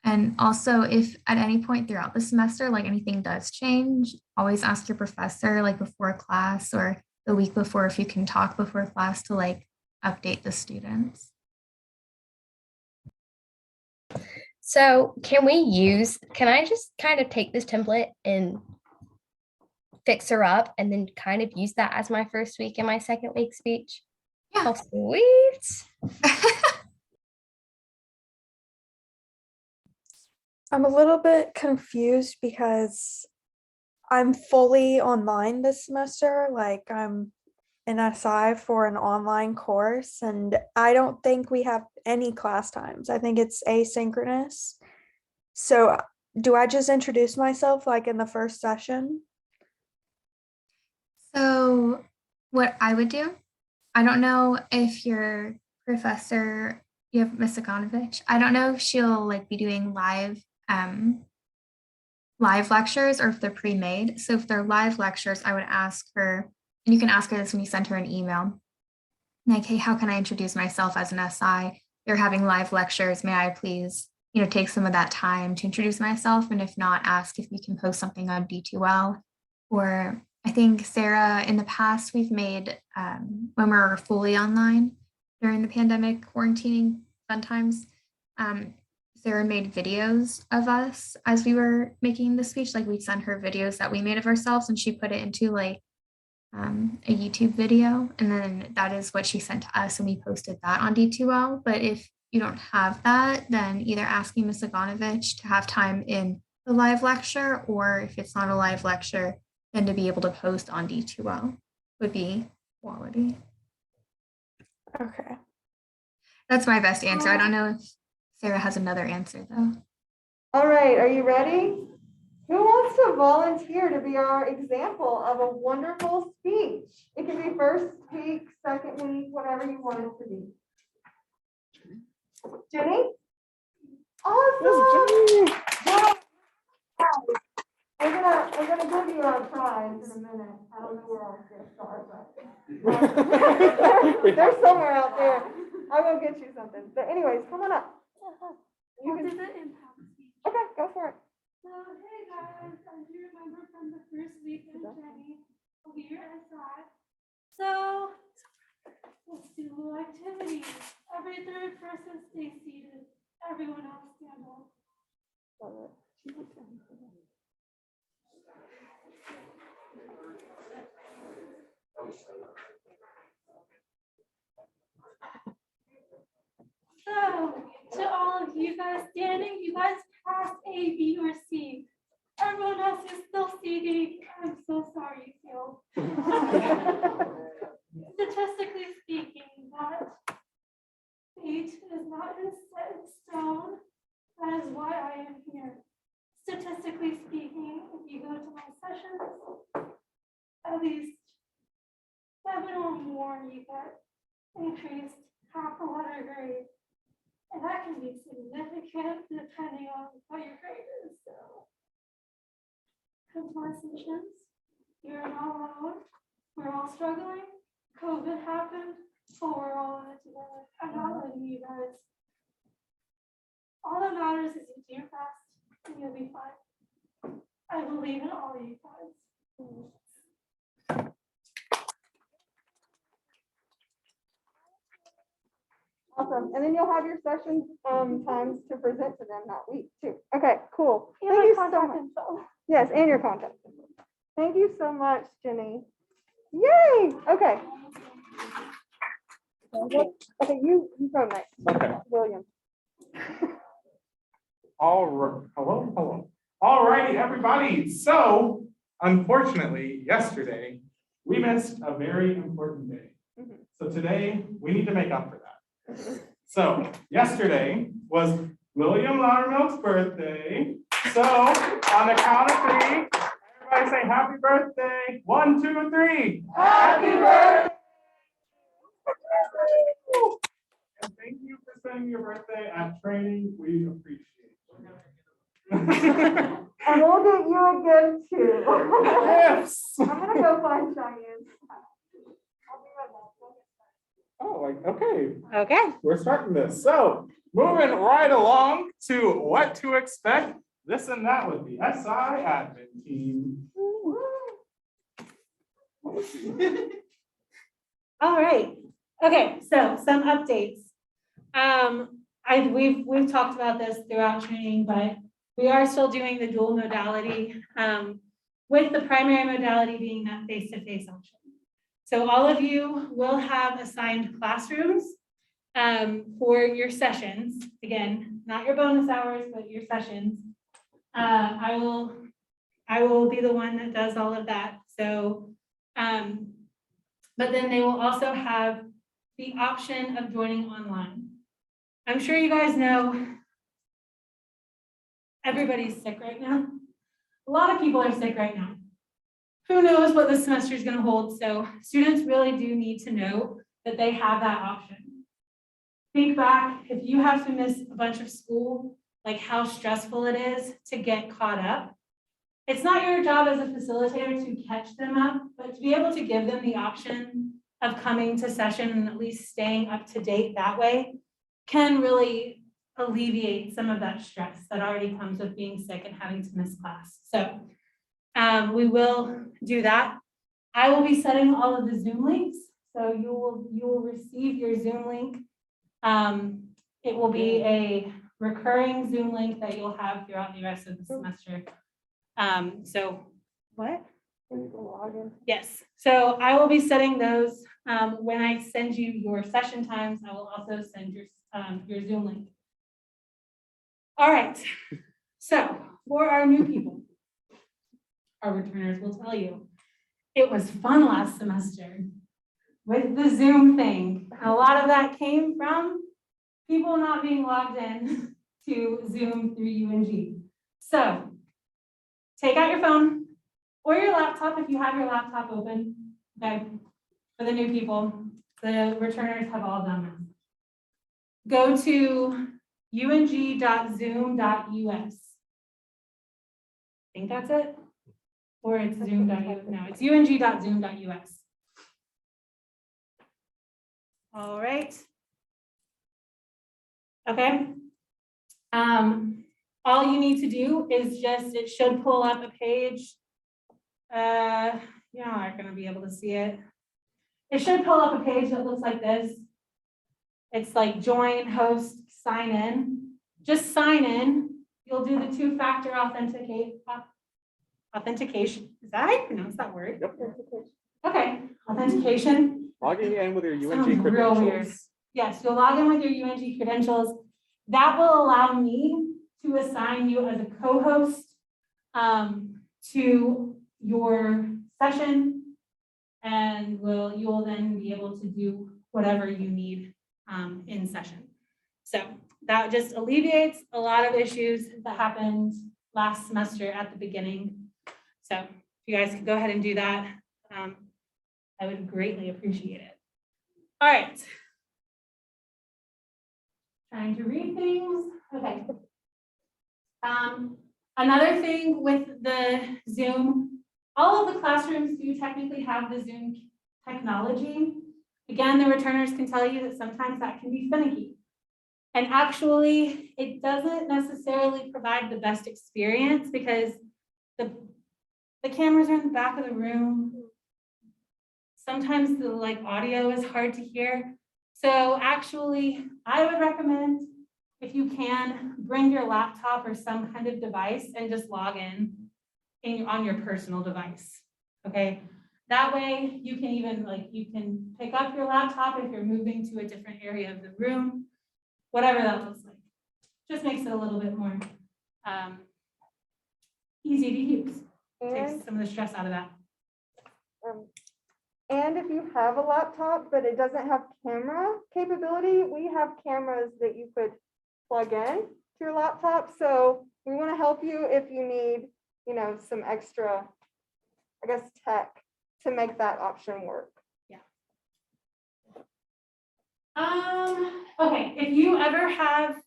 And also, if at any point throughout the semester, like anything does change, always ask your professor like before class or the week before if you can talk before class to like update the students. So can I just kind of take this template and fix her up and then kind of use that as my first week and my second week speech? Yeah. Oh, sweet. I'm a little bit confused because I'm fully online this semester. Like I'm an SI for an online course, and I don't think we have any class times. I think it's asynchronous. So do I just introduce myself like in the first session? So what I would do, I don't know if your professor, you have Miss Ikonovich, I don't know if she'll like be doing live lectures or if they're pre-made. So if they're live lectures, I would ask her, and you can ask her this when you send her an email, like, hey, how can I introduce myself as an SI? You're having live lectures. May I please, take some of that time to introduce myself? And if not, ask if we can post something on D2L. Or I think Sarah, in the past, we've made, when we're fully online during the pandemic quarantining fun times, Sarah made videos of us as we were making the speech. Like we'd send her videos that we made of ourselves and she put it into like a YouTube video. And then that is what she sent to us and we posted that on D2L. But if you don't have that, then either asking Ms. Ikonovich to have time in the live lecture, or if it's not a live lecture, then to be able to post on D2L would be quality. Okay. That's my best answer. I don't know if Sarah has another answer though. All right, are you ready? Who wants to volunteer to be our example of a wonderful speech? It can be first week, second week, whatever you want it to be. Jenny? Awesome! Wow. I'm gonna give you a prize in a minute. I don't know where I'll get started, but they're somewhere out there. I will get you something. But anyways, come on up. You can do the impact speech. Okay, go for it. So, hey guys, as you remember from the first week of training, we are SI. So, let's do little activities. Every third person stay seated. Everyone else stand up. So, to all of you guys standing, you guys passed A, B, or C. Everyone else is still seating. I'm so sorry, Phil. Statistically speaking, that fate is not set in stone. That is why I am here. Statistically speaking, if you go to my sessions, at least 7 or more, you get increased half a letter grade. And that can be significant depending on what your grade is. So, congratulations, you're not alone. We're all struggling. COVID happened, but we're all in it together. I'm not letting you guys. All that matters is you do your best and you'll be fine. I believe in all of you guys. Awesome. And then you'll have your session times to present to them that week too. Okay, cool. And Thank my you so contact much. info. Yes, and your contact info. Thank you so much, Jenny. Yay! Okay. Okay, you go next. Okay. William. Hello. All righty, everybody. So, unfortunately, yesterday, we missed a very important day. So today, we need to make up for that. So, yesterday was William Loudermilk's birthday. So, on the count of 3, everybody say happy birthday. 1, 2, 3. Happy birthday! And thank you for spending your birthday at training. We appreciate it. And we'll get you a gift too. Yes. I'm gonna go find Cheyenne. I'll be right back. Oh, like, okay. Okay. We're starting this. So, moving right along to what to expect. This and that with the SI admin team. All right. Okay, so some updates. We've talked about this throughout training, but we are still doing the dual modality, with the primary modality being that face-to-face option. So all of you will have assigned classrooms for your sessions. Again, not your bonus hours, but your sessions. I will be the one that does all of that. So, but then they will also have the option of joining online. I'm sure you guys know everybody's sick right now. A lot of people are sick right now. who knows what this semester is going to hold. So students really do need to know that they have that option. Think back, if you have to miss a bunch of school, like how stressful it is to get caught up. It's not your job as a facilitator to catch them up, but to be able to give them the option of coming to session and at least staying up to date that way can really alleviate some of that stress that already comes with being sick and having to miss class. So we will do that. I will be setting all of the Zoom links. So you will receive your Zoom link. It will be a recurring Zoom link that you'll have throughout the rest of the semester. So what? Yes, so I will be setting those. When I send you your session times, I will also send your Zoom link. All right, so for our new people, our returners will tell you, it was fun last semester with the Zoom thing. A lot of that came from people not being logged in to Zoom through UNG. So take out your phone or your laptop if you have your laptop open, okay? For the new people, the returners have all done that. Go to ung.zoom.us. I think that's it. Or it's zoom.us. No, it's ung.zoom.us. All right. Okay. All you need to do is just, it should pull up a page. You're not going to be able to see it. It should pull up a page that looks like this. It's like join, host, sign in. Just sign in. You'll do the two-factor authentication. Is that how you pronounce that word? Yep. Okay, authentication. Logging in with your UNG Sounds real weird. credentials. Yes, you'll log in with your UNG credentials. That will allow me to assign you as a co-host to your session, and you will then be able to do whatever you need in session. So that just alleviates a lot of issues that happened last semester at the beginning. So if you guys could go ahead and do that, I would greatly appreciate it. All right. Trying to read things. Okay. Another thing with the Zoom, all of the classrooms do technically have the Zoom technology. Again, the returners can tell you that sometimes that can be finicky. And actually, it doesn't necessarily provide the best experience because the cameras are in the back of the room. Sometimes the audio is hard to hear. So actually, I would recommend, if you can, bring your laptop or some kind of device and just log in on your personal device, okay? That way you can even you can pick up your laptop if you're moving to a different area of the room, whatever that looks like. Just makes it a little bit more easy to use. Takes some of the stress out of that. And if you have a laptop, but it doesn't have camera capability, we have cameras that you could plug in to your laptop. So we want to help you if you need, some extra, tech to make that option work. Yeah. Okay, if you ever have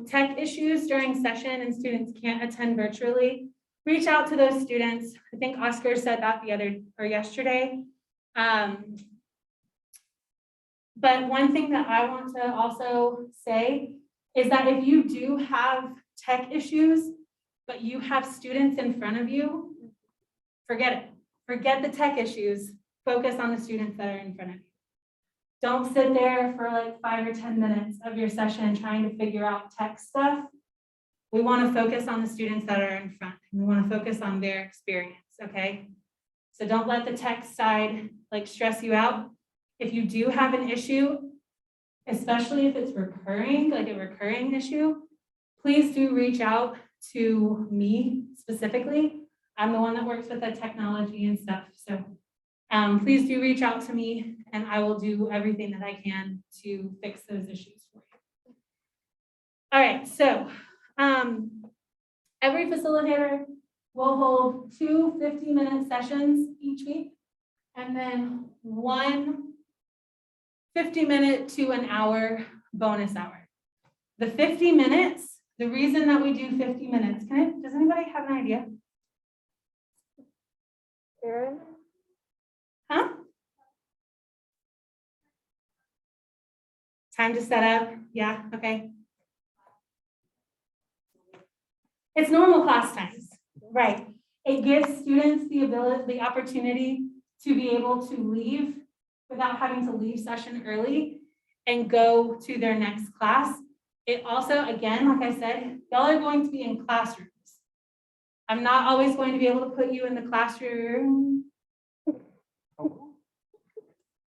tech issues during session and students can't attend virtually, reach out to those students. I think Oscar said that yesterday. But one thing that I want to also say is that if you do have tech issues, but you have students in front of you, forget it. Forget the tech issues. Focus on the students that are in front of you. Don't sit there for 5 or 10 minutes of your session trying to figure out tech stuff. We want to focus on the students that are in front. We want to focus on their experience, okay? So don't let the tech side stress you out. If you do have an issue, especially if it's recurring, a recurring issue, please do reach out to me specifically. I'm the one that works with the technology and stuff. So please do reach out to me and I will do everything that I can to fix those issues for you. All right, so every facilitator we'll hold 2 50-minute sessions each week, and then 1 50-minute to an hour bonus hour. The 50 minutes, the reason that we do 50 minutes, does anybody have an idea? Karen? Huh? Time to set up, yeah, okay. It's normal class times, right? It gives students the opportunity to be able to leave without having to leave session early and go to their next class. It also, again, like I said, y'all are going to be in classrooms. I'm not always going to be able to put you in the classroom.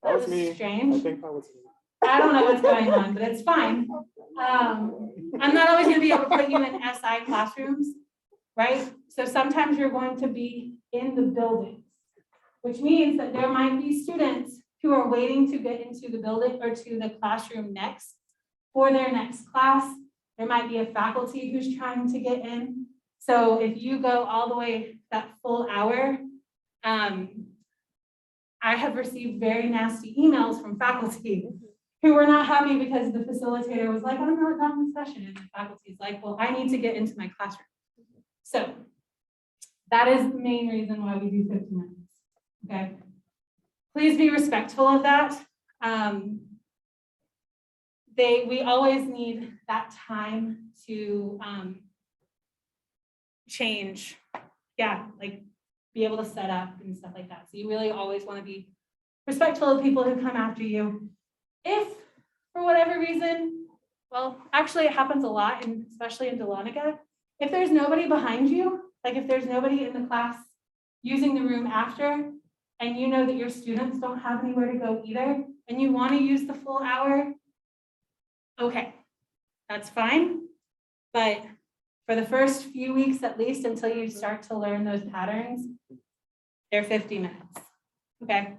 That was me. I Strange. think that was me. I don't know what's going on, but it's fine. I'm not always going to be able to put you in SI classrooms, right? So sometimes you're going to be in the buildings, which means that there might be students who are waiting to get into the building or to the classroom next for their next class. There might be a faculty who's trying to get in. So if you go all the way that full hour, I have received very nasty emails from faculty who were not happy because the facilitator was like, I'm not done with session. And the faculty is like, well, I need to get into my classroom. So that is the main reason why we do 50 minutes, okay? Please be respectful of that. We always need that time to change, yeah, like be able to set up and stuff like that. So you really always want to be respectful of people who come after you. If for whatever reason, well, actually it happens a lot, and especially in Dahlonega, if there's nobody behind you, like if there's nobody in the class using the room after, and you know that your students don't have anywhere to go either, and you want to use the full hour, okay, that's fine. But for the first few weeks, at least until you start to learn those patterns, they're 50 minutes, okay?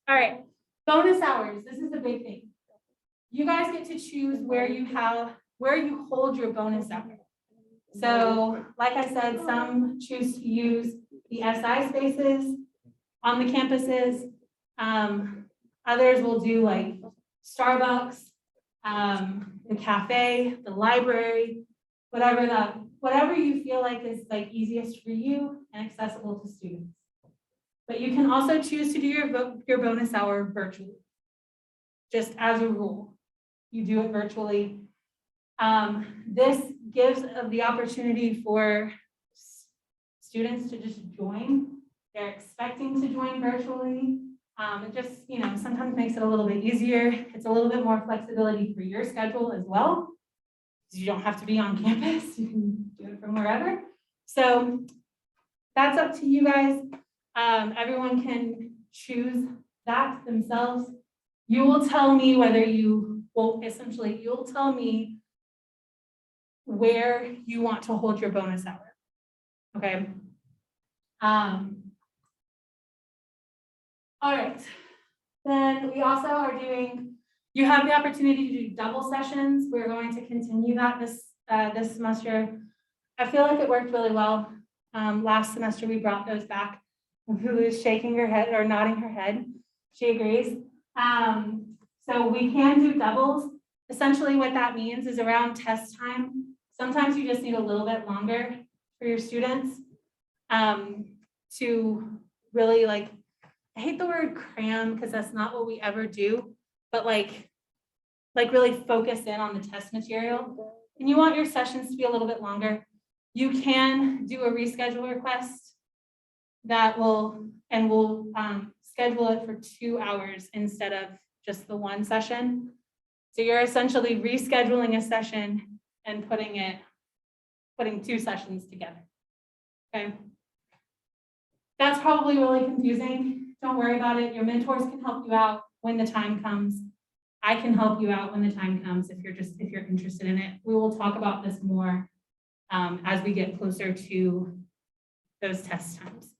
All right, bonus hours. This is a big thing. You guys get to choose where you hold your bonus hour. So, like I said, some choose to use the SI spaces on the campuses. Others will do like Starbucks, the cafe, the library, whatever you feel like is like easiest for you and accessible to students. But you can also choose to do your bonus hour virtually, just as a rule. You do it virtually. This gives the opportunity for students to just join. They're expecting to join virtually. It just, sometimes makes it a little bit easier. It's a little bit more flexibility for your schedule as well. You don't have to be on campus. You can do it from wherever. So that's up to you guys. Everyone can choose that themselves. You will tell me whether you'll tell me where you want to hold your bonus hour, okay? All right, then we also are you have the opportunity to do double sessions. We're going to continue that this semester. I feel like it worked really well. Last semester we brought those back. Lulu's shaking her head or nodding her head. She agrees. So we can do doubles. Essentially what that means is around test time. Sometimes you just need a little bit longer for your students to really I hate the word cram because that's not what we ever do, but like really focus in on the test material. And you want your sessions to be a little bit longer. You can do a reschedule request that we'll schedule it for 2 hours instead of just the one session. So you're essentially rescheduling a session and putting 2 sessions together, okay? That's probably really confusing. Don't worry about it. Your mentors can help you out when the time comes. I can help you out when the time comes if you're interested in it. We will talk about this more as we get closer to those test times.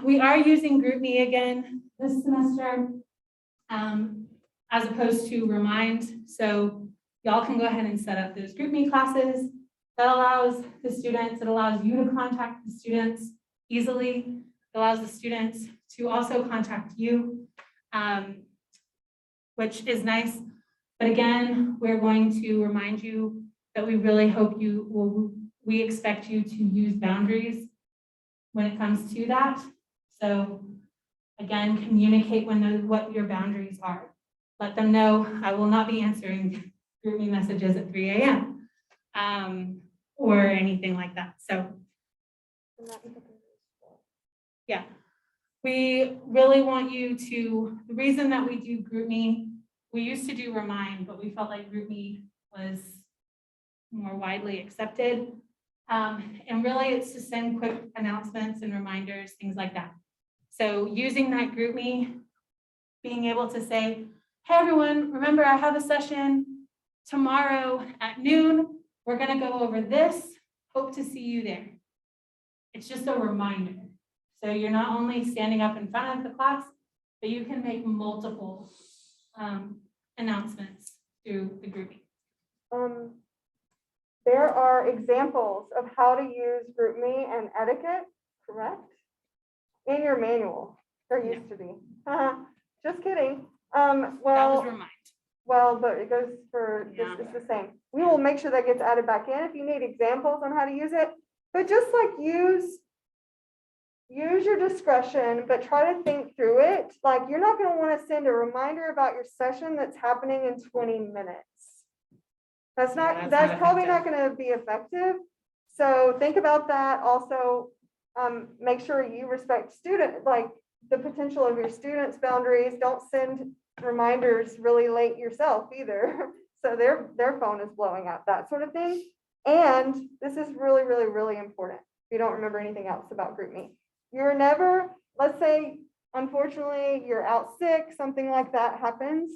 We are using GroupMe again this semester as opposed to Remind. So y'all can go ahead and set up those GroupMe classes. That allows the students, it allows you to contact the students easily. It allows the students to also contact you, which is nice. But again, we're going to remind you that we really hope you will, we expect you to use boundaries when it comes to that. So again, communicate what your boundaries are. Let them know I will not be answering GroupMe messages at 3 a.m. Or anything like that. So yeah, we really want you to, the reason that we do GroupMe, we used to do Remind, but we felt like GroupMe was more widely accepted. And really it's to send quick announcements and reminders, things like that. So using that GroupMe, being able to say, hey everyone, remember I have a session tomorrow at noon. We're gonna go over this. Hope to see you there. It's just a reminder. So you're not only standing up in front of the class, but you can make multiple announcements through the GroupMe. There are examples of how to use GroupMe and etiquette, correct? In your manual. There used to be. Just kidding. That Well, was Remind. well, but it goes for, Yeah. it's the same. We will make sure that gets added back in if you need examples on how to use it. But just like use your discretion, but try to think through it. Like you're not going to want to send a reminder about your session that's happening in 20 minutes. That's not, that's probably not going to be effective. So think about that. Also, make sure you respect like the potential of your students' boundaries. Don't send reminders really late yourself either. So their phone is blowing up, that sort of thing. And this is really, really, really important. If you don't remember anything else about GroupMe, you're never, let's say, unfortunately, you're out sick, something like that happens.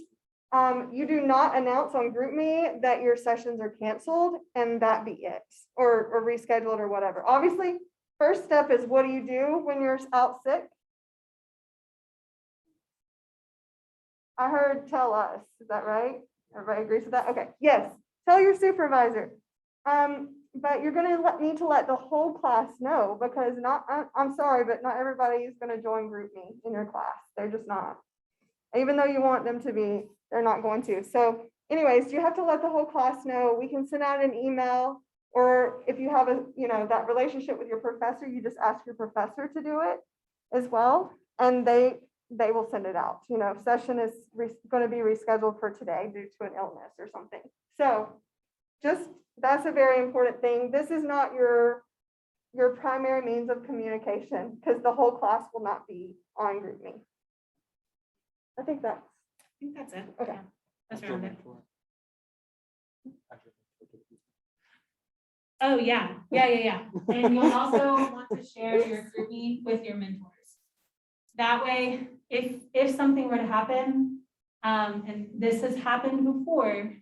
You do not announce on GroupMe that your sessions are canceled and that be it, or rescheduled or whatever. Obviously, first step is what do you do when you're out sick? I heard tell us, is that right? Everybody agrees with that? Okay, yes, tell your supervisor. But you're gonna need to let the whole class know because I'm sorry, but not everybody is gonna join GroupMe in your class. They're just not. Even though you want them to be, they're not going to. So anyways, you have to let the whole class know. We can send out an email, or if you have that relationship with your professor, you just ask your professor to do it as well. And they will send it out. Session is going to be rescheduled for today due to an illness or something. So that's a very important thing. This is not your primary means of communication because the whole class will not be on GroupMe. I think that's it. okay. Yeah, that's around it. Oh, yeah. And you'll also want to share your GroupMe with your mentors. That way, if something were to happen, and this has happened before,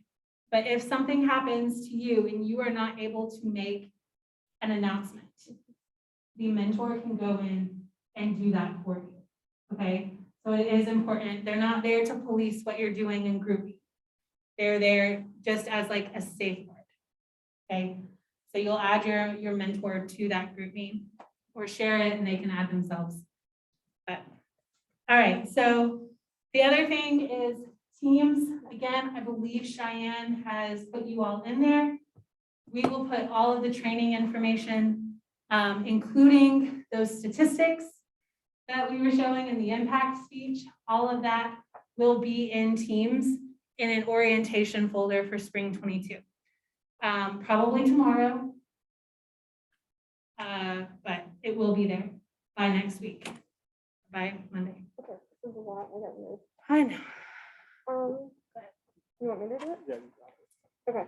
but if something happens to you and you are not able to make an announcement, the mentor can go in and do that for you, okay? So it is important. They're not there to police what you're doing in GroupMe. They're there just as like a safeguard, okay? So you'll add your mentor to that GroupMe or share it and they can add themselves. But, all right, so the other thing is Teams. Again, I believe Cheyenne has put you all in there. We will put all of the training information, including those statistics that we were showing in the impact speech. All of that will be in Teams in an orientation folder for spring 22. Probably tomorrow, but it will be there by next week, by Monday. Okay, this is a lot. I got moved. I know. You want me to do it? Yeah. Okay.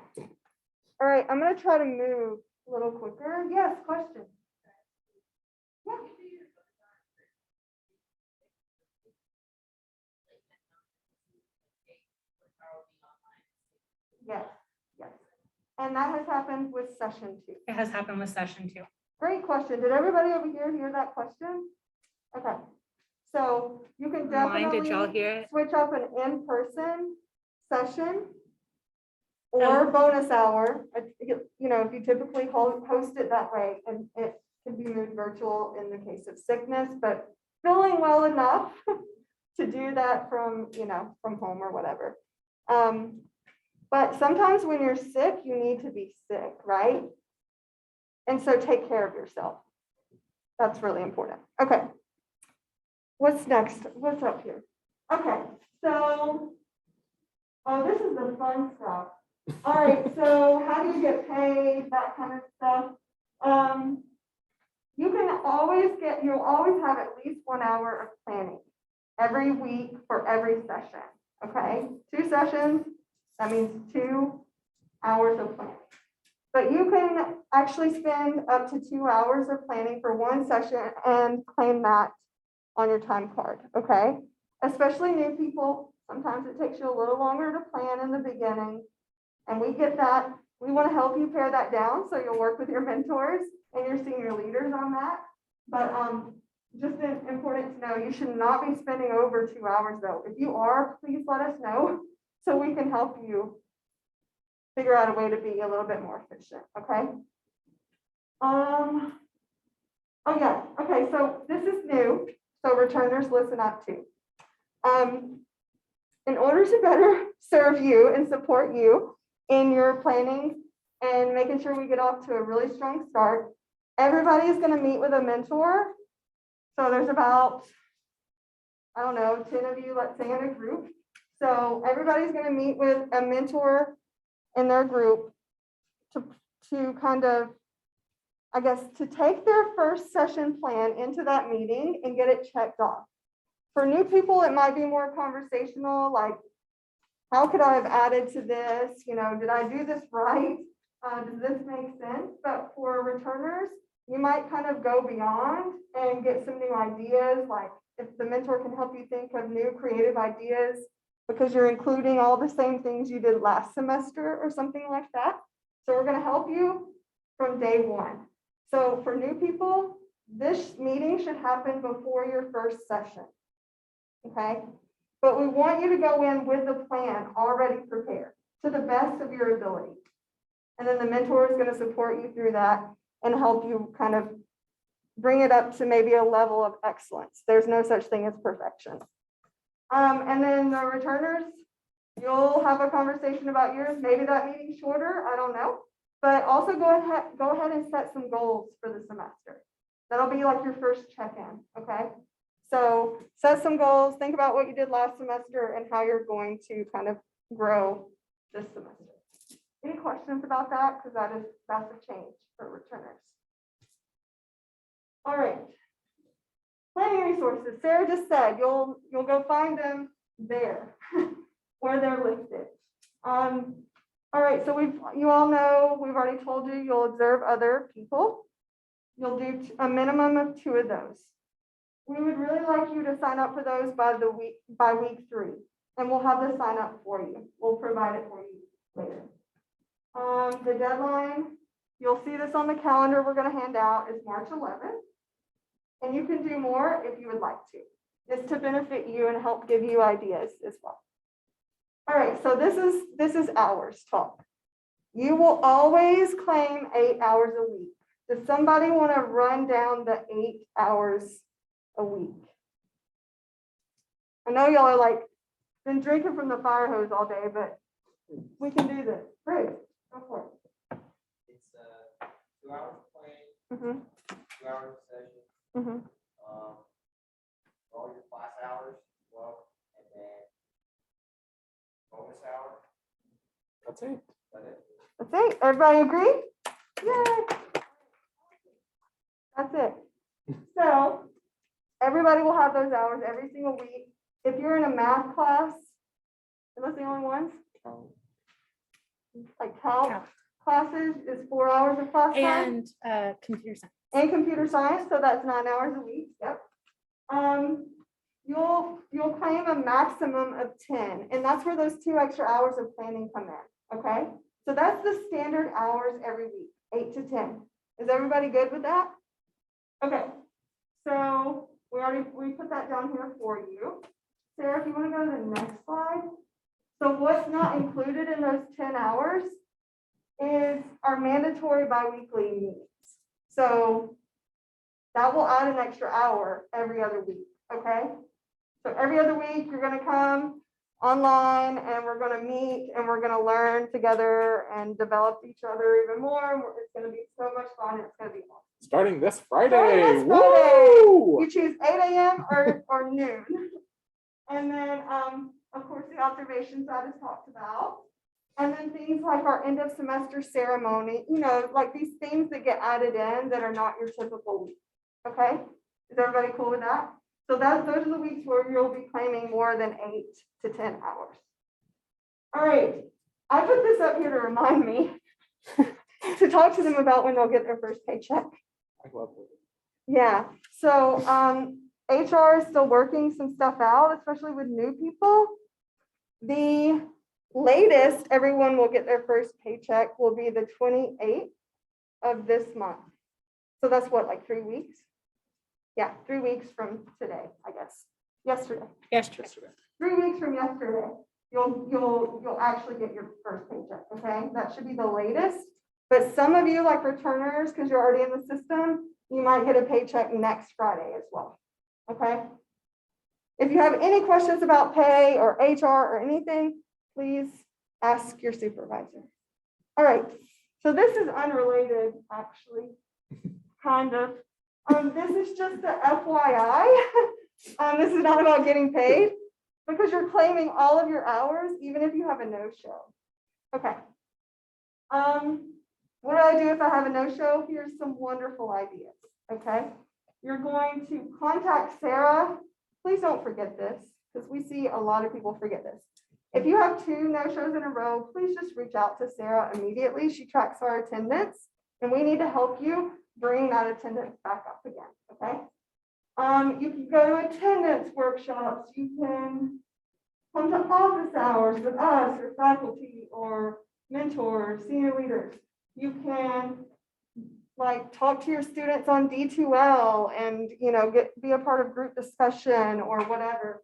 All right, I'm gonna try to move a little quicker. Yes, question. Yeah. Yes, yes. And that has happened with session 2. It has happened with session 2. Great question. Did everybody over here hear that question? Okay. So you can definitely Did y'all hear it? switch up an in-person session or bonus hour. You know, if you typically host it that way, and it can be moved virtual in the case of sickness, but feeling well enough to do that from, you know, from home or whatever. But sometimes when you're sick, you need to be sick, right? And so take care of yourself. That's really important. Okay. What's next? What's up here? Okay, so, oh, this is the fun stuff. All right, so how do you get paid, that kind of stuff? You'll always have at least 1 hour of planning every week for every session, okay? 2 sessions, that means 2 hours of planning. But you can actually spend up to 2 hours of planning for 1 session and claim that on your time card, okay? Especially new people, sometimes it takes you a little longer to plan in the beginning, and we get that. We want to help you pare that down, so you'll work with your mentors and your senior leaders on that. But just important to know, you should not be spending over 2 hours though. If you are, please let us know so we can help you figure out a way to be a little bit more efficient, okay? Oh yeah, okay, so this is new, so returners, listen up too. In order to better serve you and support you in your planning and making sure we get off to a really strong start, everybody is going to meet with a mentor. So there's about, I don't know, 10 of you, let's say, in a group. So everybody's going to meet with a mentor in their group to kind of, I guess, to take their first session plan into that meeting and get it checked off. For new people, it might be more conversational, like, how could I have added to this? You know, did I do this right? Does this make sense? But for returners, you might kind of go beyond and get some new ideas, like if the mentor can help you think of new creative ideas because you're including all the same things you did last semester or something like that. So we're going to help you from day one. So for new people, this meeting should happen before your first session. Okay, but we want you to go in with the plan already prepared to the best of your ability. And then the mentor is going to support you through that and help you kind of bring it up to maybe a level of excellence. There's no such thing as perfection. And then the returners, you'll have a conversation about yours. Maybe that meeting's shorter, I don't know. But also go ahead and set some goals for the semester. That'll be like your first check-in, okay? So set some goals, think about what you did last semester and how you're going to kind of grow this semester. Any questions about that? Because that's a change for returners. All right. Planning resources. Sarah just said you'll go find them there where they're listed. All right, so you all know, we've already told you you'll observe other people. You'll do a minimum of 2 of those. We would really like you to sign up for those by week 3, and we'll have the sign up for you. We'll provide it for you later. The deadline, you'll see this on the calendar we're going to hand out, is March 11th, and you can do more if you would like to. It's to benefit you and help give you ideas as well. All right, so this is hours talk. You will always claim 8 hours a week. Does somebody want to run down the 8 hours a week? I know y'all are like been drinking from the fire hose all day, but we can do this. Great, go for it. It's 2 hours of playing, 2 hours of session, all your class hours as well, and then bonus hour. That's it. That's it. Everybody agree? Yay. That's it. So everybody will have those hours every single week. If you're in a math class, are those the only ones? Like calc classes is 4 hours of class time. And computer science. And computer science, so that's 9 hours a week. Yep. You'll claim a maximum of 10, and that's where those 2 extra hours of planning come in. Okay, so that's the standard hours every week, 8 to 10. Is everybody good with that? Okay, so we put that down here for you. Sarah, if you want to go to the next slide. So what's not included in those 10 hours is our mandatory biweekly meetings. So that will add an extra hour every other week, okay? So every other week, you're gonna come online and we're gonna meet and we're gonna learn together and develop each other even more. And it's gonna be so much fun. And it's gonna be awesome. Starting this Friday. Starting this Friday. Woo! You choose 8 a.m. or noon. And then, of course, the observations that is talked about. And then things like our end of semester ceremony, you know, like these things that get added in that are not your typical week. Okay? Is everybody cool with that? So those are the weeks where you'll be claiming more than 8 to 10 hours. All right. I put this up here to remind me to talk to them about when they'll get their first paycheck. I love it. Yeah. So HR is still working some stuff out, especially with new people. The latest everyone will get their first paycheck will be the 28th of this month. So that's what, like 3 weeks? Yeah, 3 weeks from today, I guess. Yesterday. Yesterday. 3 weeks from yesterday, you'll actually get your first paycheck, okay? That should be the latest. But some of you, like returners, because you're already in the system, you might get a paycheck next Friday as well, okay? If you have any questions about pay or HR or anything, please ask your supervisor. All right, so this is unrelated, actually, kind of. This is just the FYI. This is not about getting paid because you're claiming all of your hours, even if you have a no-show. Okay. What do I do if I have a no-show? Here's some wonderful ideas, okay? You're going to contact Sarah. Please don't forget this because we see a lot of people forget this. If you have 2 no-shows in a row, please just reach out to Sarah immediately. She tracks our attendance and we need to help you bring that attendance back up again, okay? You can go to attendance workshops. You can come to office hours with us or faculty or mentors, senior leaders. You can like talk to your students on D2L and, you know, be a part of group discussion or whatever.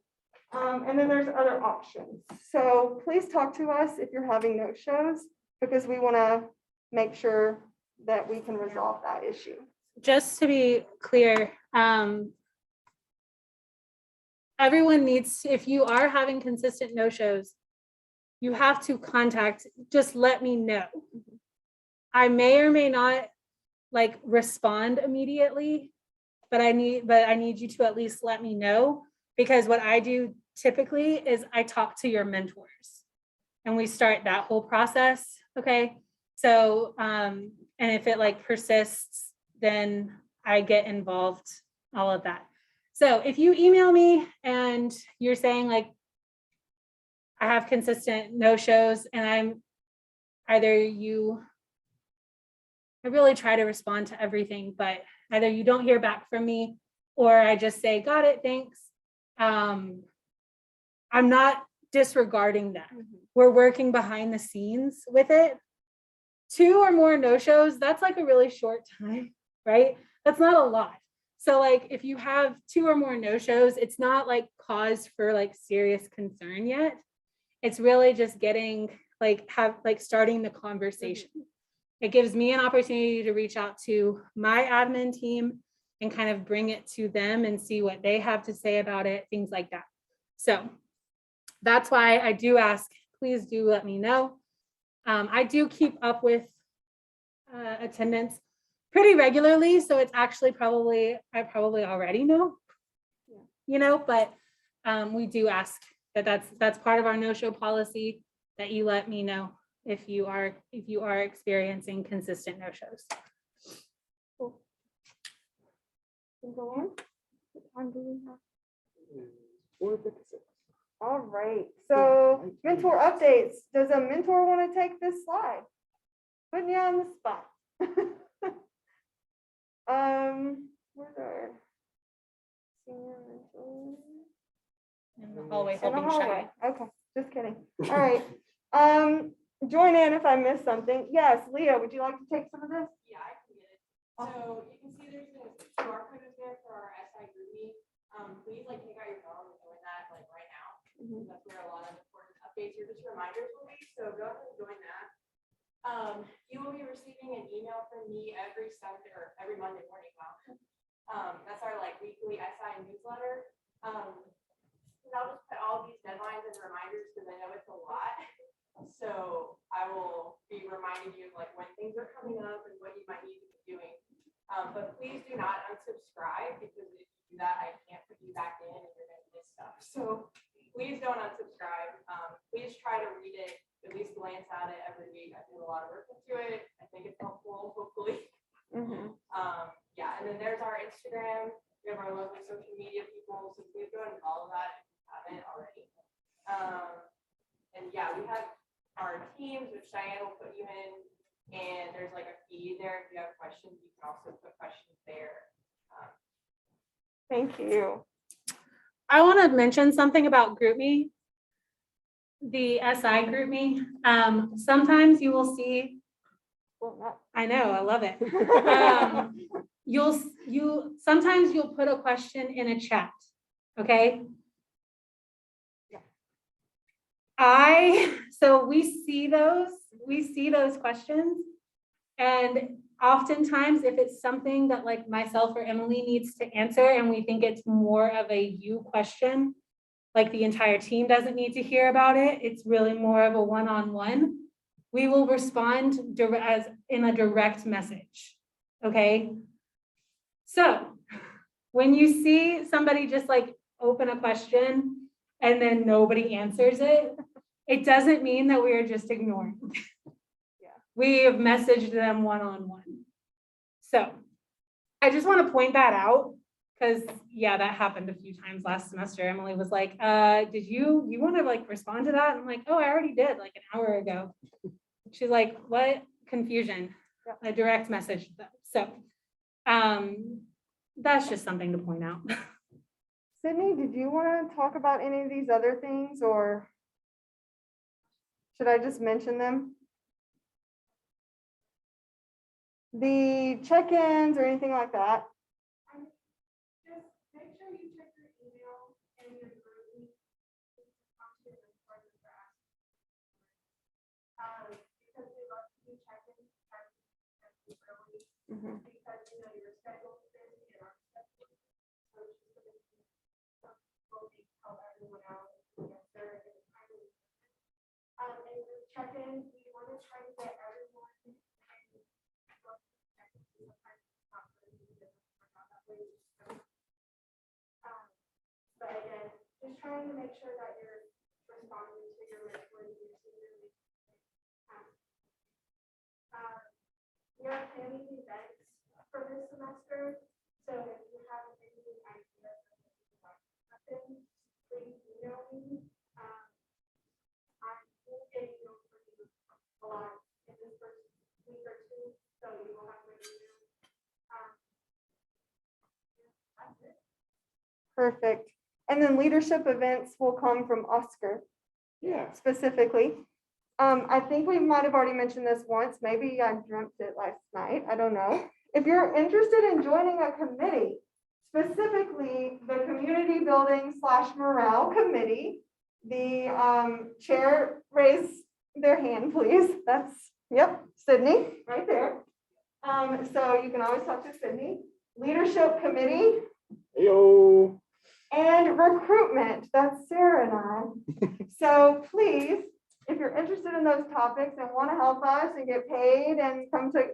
And then there's other options. So please talk to us if you're having no shows because we want to make sure that we can resolve that issue. Just to be clear, everyone needs, if you are having consistent no-shows, you have to contact, just let me know. I may or may not like respond immediately, but I need you to at least let me know because what I do typically is I talk to your mentors and we start that whole process. Okay. So, and if it like persists, then I get involved, all of that. So if you email me and you're saying like, I have consistent no-shows and I'm either I really try to respond to everything, but either you don't hear back from me or I just say, got it, thanks. I'm not disregarding that. We're working behind the scenes with it. 2 or more no-shows, that's like a really short time, right? That's not a lot. So like if you have 2 or more no-shows, it's not like cause for like serious concern yet. It's really just getting starting the conversation. It gives me an opportunity to reach out to my admin team and kind of bring it to them and see what they have to say about it, things like that. So that's why I do ask, please do let me know. I do keep up with attendance pretty regularly. So it's actually I probably already know, you know, but we do ask that's part of our no-show policy that you let me know if you are experiencing consistent no-shows. Cool. Go on. What time do we have? 4:56. All right. So mentor updates. Does a mentor want to take this slide? Putting you on the spot. Where's our senior mentor? In the hallway, In the helping hallway. shy. Okay, just kidding. All right. Join in if I missed something. Yes, Leah, would you like to take some of this? Yeah, I can get it. So you can see there's a QR code in there for our SI group meet. Please like take out your phone and join that like right now. That's where a lot of important updates or just reminders will be, so go ahead and join that. You will be receiving an email from me every Sunday or every Monday morning. Wow. That's our like weekly SI newsletter. And I'll just put all these deadlines and reminders because I know it's a lot. So I will be reminding you of like when things are coming up and what you might need to be doing. But please do not unsubscribe because if you do that, I can't put you back in and you're gonna miss stuff. So please don't unsubscribe. Please try to read it, at least glance at it every week. I do a lot of work into it. I think it's helpful, hopefully. Yeah, and then there's our Instagram. We have our lovely social media people, so please go and follow that if you haven't already. And yeah, we have our teams, which Diane will put you in, and there's like a feed there. If you have questions, you can also put questions there. Thank you. I want to mention something about GroupMe, the SI GroupMe. Sometimes you will see, I know, I love it. Sometimes you'll put a question in a chat, okay? So we see those questions, and oftentimes if it's something that like myself or Emily needs to answer and we think it's more of a you question, like the entire team doesn't need to hear about it, it's really more of a one-on-one, we will respond as in a direct message, okay? So when you see somebody just like open a question and then nobody answers it, it doesn't mean that we are just ignoring. Yeah. We have messaged them one-on-one. So I just want to point that out because yeah, that happened a few times last semester. Emily was like, did you want to like respond to that? I'm like, oh, I already did like an hour ago. She's like, what? Confusion. A direct message. So that's just something to point out. Sydney, did you want to talk about any of these other things, or should I just mention them? The check-ins or anything like that? Just make sure you check your email and your group. Because we love to do check-ins early, because you know your schedule is busy and our schedule is busy. So it's just gonna be we'll help everyone out and get there in a timely manner. And with check-ins, we want to try to get everyone and but again, just trying to make sure that you're responding to your mentors and your seniors. We are planning events for this semester, so if you have any ideas of what you want to happen, please email me. I will get emails for you a lot in this first week or two, so you will have my email. That's it. Perfect. And then leadership events will come from Oscar. Yeah. Specifically. I think we might have already mentioned this once. Maybe I dreamt it last night. I don't know. If you're interested in joining a committee, specifically the community building / morale committee, the chair raise their hand, please. That's, yep, Sydney, right there. So you can always talk to Sydney. Leadership committee. Heyo. And recruitment, that's Sarah and I. So please, if you're interested in those topics and want to help us and get paid and come to,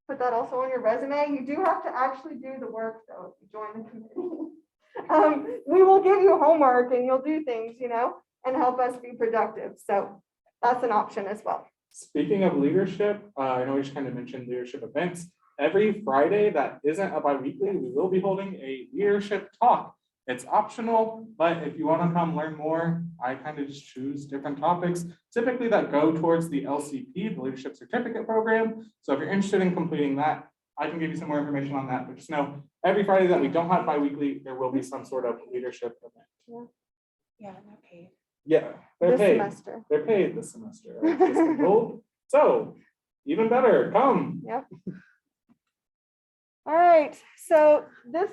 put that also on your resume, you do have to actually do the work though, if you join the committee. We will give you homework and you'll do things, and help us be productive. So that's an option as well. Speaking of leadership, I know we just kind of mentioned leadership events. Every Friday that isn't a bi-weekly, we will be holding a leadership talk. It's optional, but if you want to come learn more, I kind of just choose different topics, typically that go towards the LCP, the Leadership Certificate Program. So if you're interested in completing that, I can give you some more information on that, but just know every Friday that we don't have bi-weekly, there will be some sort of leadership event. Yeah, not paid. Yeah, they're This paid. semester. They're paid this semester. I've just been told. So even better, come. Yep. All right, so this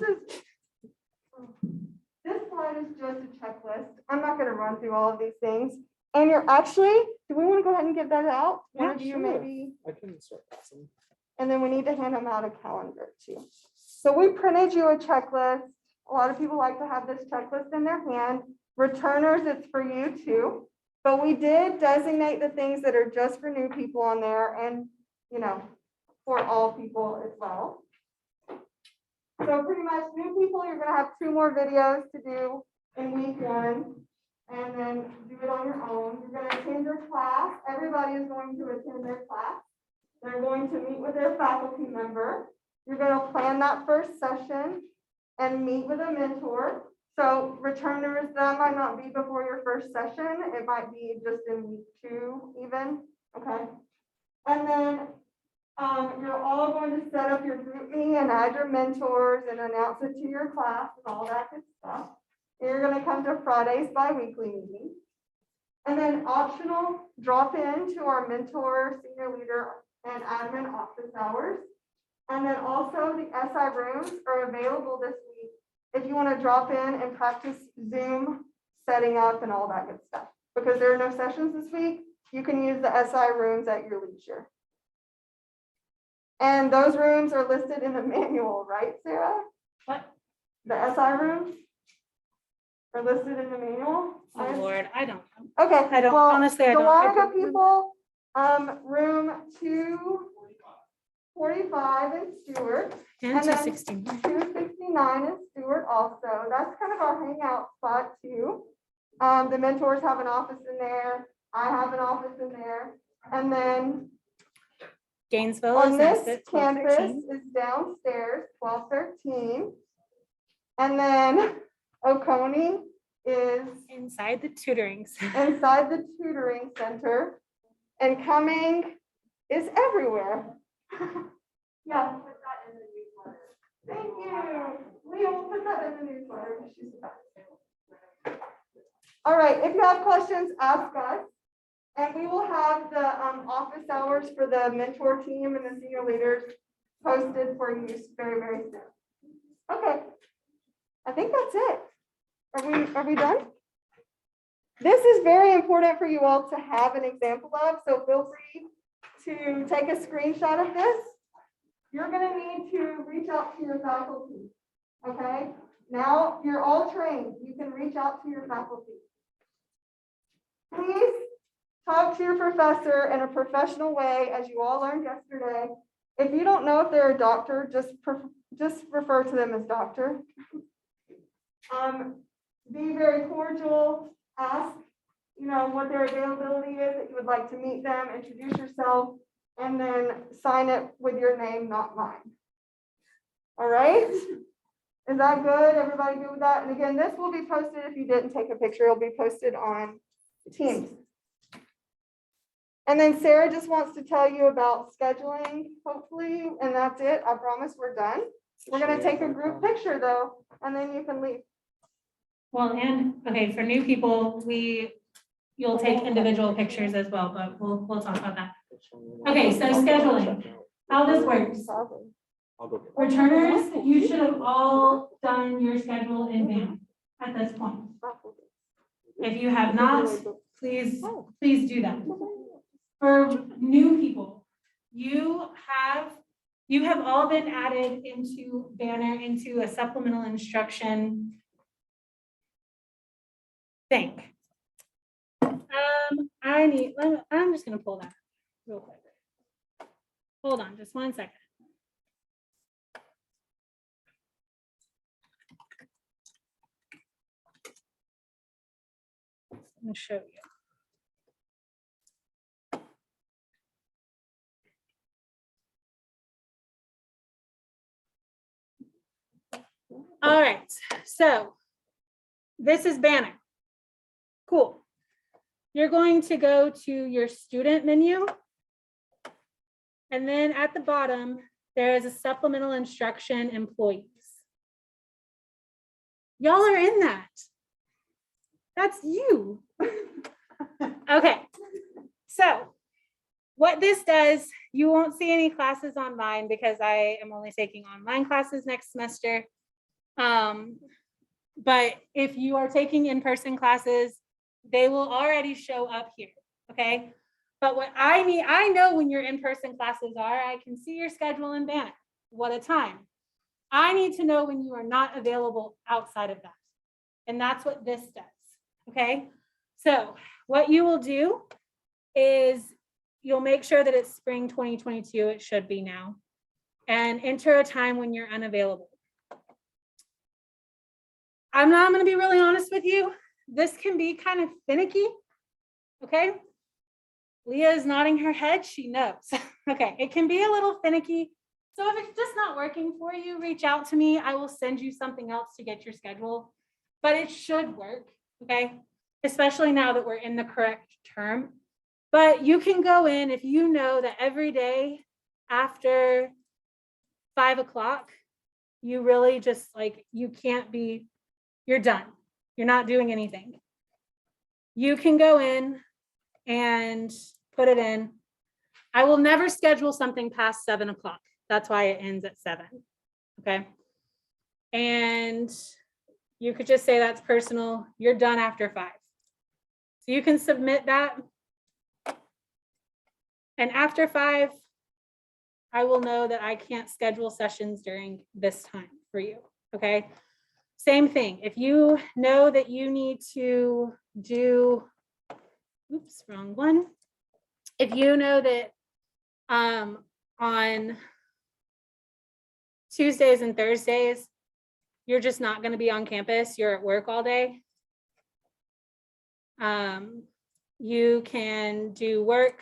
slide is just a checklist. I'm not going to run through all of these things. And you're actually, do we want to go ahead and get that out? One Yeah, of you sure. maybe, I can start passing. and then we need to hand them out a calendar too. So we printed you a checklist. A lot of people like to have this checklist in their hand. Returners, it's for you too. But we did designate the things that are just for new people on there and, you know, for all people as well. So pretty much new people, you're gonna have 2 more videos to do in week 1. And then do it on your own. You're gonna attend your class. Everybody is going to attend their class. They're going to meet with their faculty member. You're gonna plan that first session and meet with a mentor. So returners, that might not be before your first session. It might be just in week 2 even, okay? And then you're all going to set up your group meeting and add your mentors and announce it to your class and all that good stuff. You're gonna come to Friday's bi-weekly meeting. And then optional, drop in to our mentor, senior leader, and admin office hours. And then also the SI rooms are available this week if you want to drop in and practice Zoom setting up and all that good stuff. Because there are no sessions this week, you can use the SI rooms at your leisure. And those rooms are listed in the manual, right, Sarah? What? The SI rooms are listed in the manual? Oh, Lord, I don't know. Okay. I don't- well, honestly, I don't- I Dawaga don't people, room 245 in Stewart. And And then 216. 269 in Stewart also. That's kind of our hangout spot too. The mentors have an office in there. I have an office in there. And then Gainesville on is this next at campus 1213. is downstairs, 1213. And then Oconee is Inside the tutoring center. inside the tutoring center. And Cumming is everywhere. Yeah. Thank you. We will put that in the newsletter. All right, if you have questions, ask us. And we will have the office hours for the mentor team and the senior leaders posted for use very, very soon. Okay. I think that's it. Are we done? This is very important for you all to have an example of, so feel free to take a screenshot of this. You're gonna need to reach out to your faculty, okay? Now you're all trained, you can reach out to your faculty. Please talk to your professor in a professional way, as you all learned yesterday. If you don't know if they're a doctor, just refer to them as doctor. Be very cordial, ask, you know, what their availability is, that you would like to meet them, introduce yourself, and then sign it with your name, not mine. All right? Is that good? Everybody good with that? And again, this will be posted if you didn't take a picture, it'll be posted on Teams. And then Sarah just wants to tell you about scheduling, hopefully, and that's it. I promise we're done. We're gonna take a group picture though, and then you can leave. Well, and, okay, for new people, you'll take individual pictures as well, but we'll talk about that. Okay, so scheduling, how this works. I'll go get it. Returners, you should have all done your schedule in advance at this point. If you have not, please do that. For new people, you have all been added into Banner, into a supplemental instruction thing. I'm just gonna pull that real quick. Hold on, just 1 second. I'm gonna show you. All right, so this is Banner. Cool. You're going to go to your student menu. And then at the bottom, there is a supplemental instruction employees. Y'all are in that. That's you. Okay, so what this does, you won't see any classes online because I am only taking online classes next semester. But if you are taking in-person classes, they will already show up here, okay? But what I need, I know when your in-person classes are, I can see your schedule in Banner, what a time. I need to know when you are not available outside of that. And that's what this does, okay? So what you will do is you'll make sure that it's spring 2022, it should be now, and enter a time when you're unavailable. I'm gonna be really honest with you. This can be kind of finicky, okay? Leah is nodding her head, she knows. Okay, it can be a little finicky. So if it's just not working for you, reach out to me. I will send you something else to get your schedule, but it should work, okay? Especially now that we're in the correct term. But you can go in if you know that every day after 5 o'clock, you really just like, you can't be, you're done. You're not doing anything. You can go in and put it in. I will never schedule something past 7 o'clock. That's why it ends at 7, okay? And you could just say that's personal. You're done after 5. So you can submit that. And after 5, I will know that I can't schedule sessions during this time for you, okay? Same thing, if you know that you need to do, oops, wrong one. If you know that on Tuesdays and Thursdays, you're just not gonna be on campus, you're at work all day, you can do work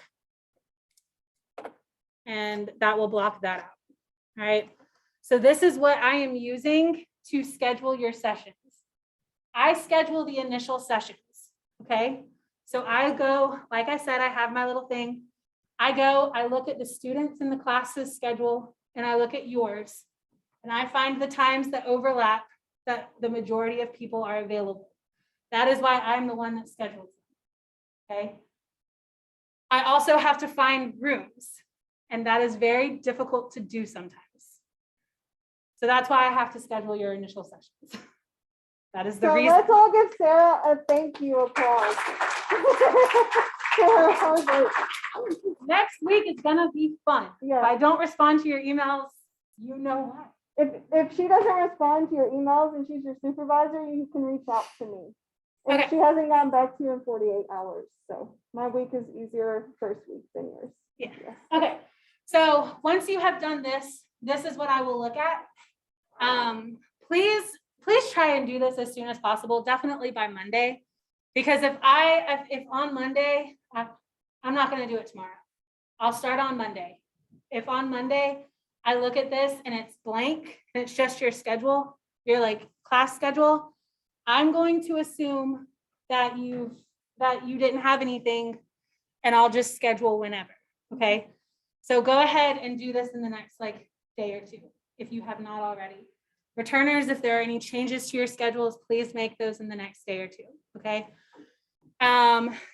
and that will block that out, all right? So this is what I am using to schedule your sessions. I schedule the initial sessions, okay? So I go, like I said, I have my little thing. I go, I look at the students in the classes schedule and I look at yours and I find the times that overlap that the majority of people are available. That is why I'm the one that schedules them, okay? I also have to find rooms and that is very difficult to do sometimes. So that's why I have to schedule your initial sessions. That is the So reason. let's all give Sarah a thank you applause. For her hard work. Next week is gonna be fun. Yeah. If I don't respond to your emails, you know why. If she doesn't respond to your emails and she's your supervisor, you can reach out to me. And Okay. she hasn't gotten back to you in 48 hours. So my week is easier first week than yours. Yeah. Yes. Okay, so once you have done this, this is what I will look at. Please try and do this as soon as possible, definitely by Monday. Because if on Monday, I'm not gonna do it tomorrow. I'll start on Monday. If on Monday, I look at this and it's blank and it's just your schedule, your like class schedule, I'm going to assume that you didn't have anything and I'll just schedule whenever, okay? So go ahead and do this in the next like day or two, if you have not already. Returners, if there are any changes to your schedules, please make those in the next day or two, okay?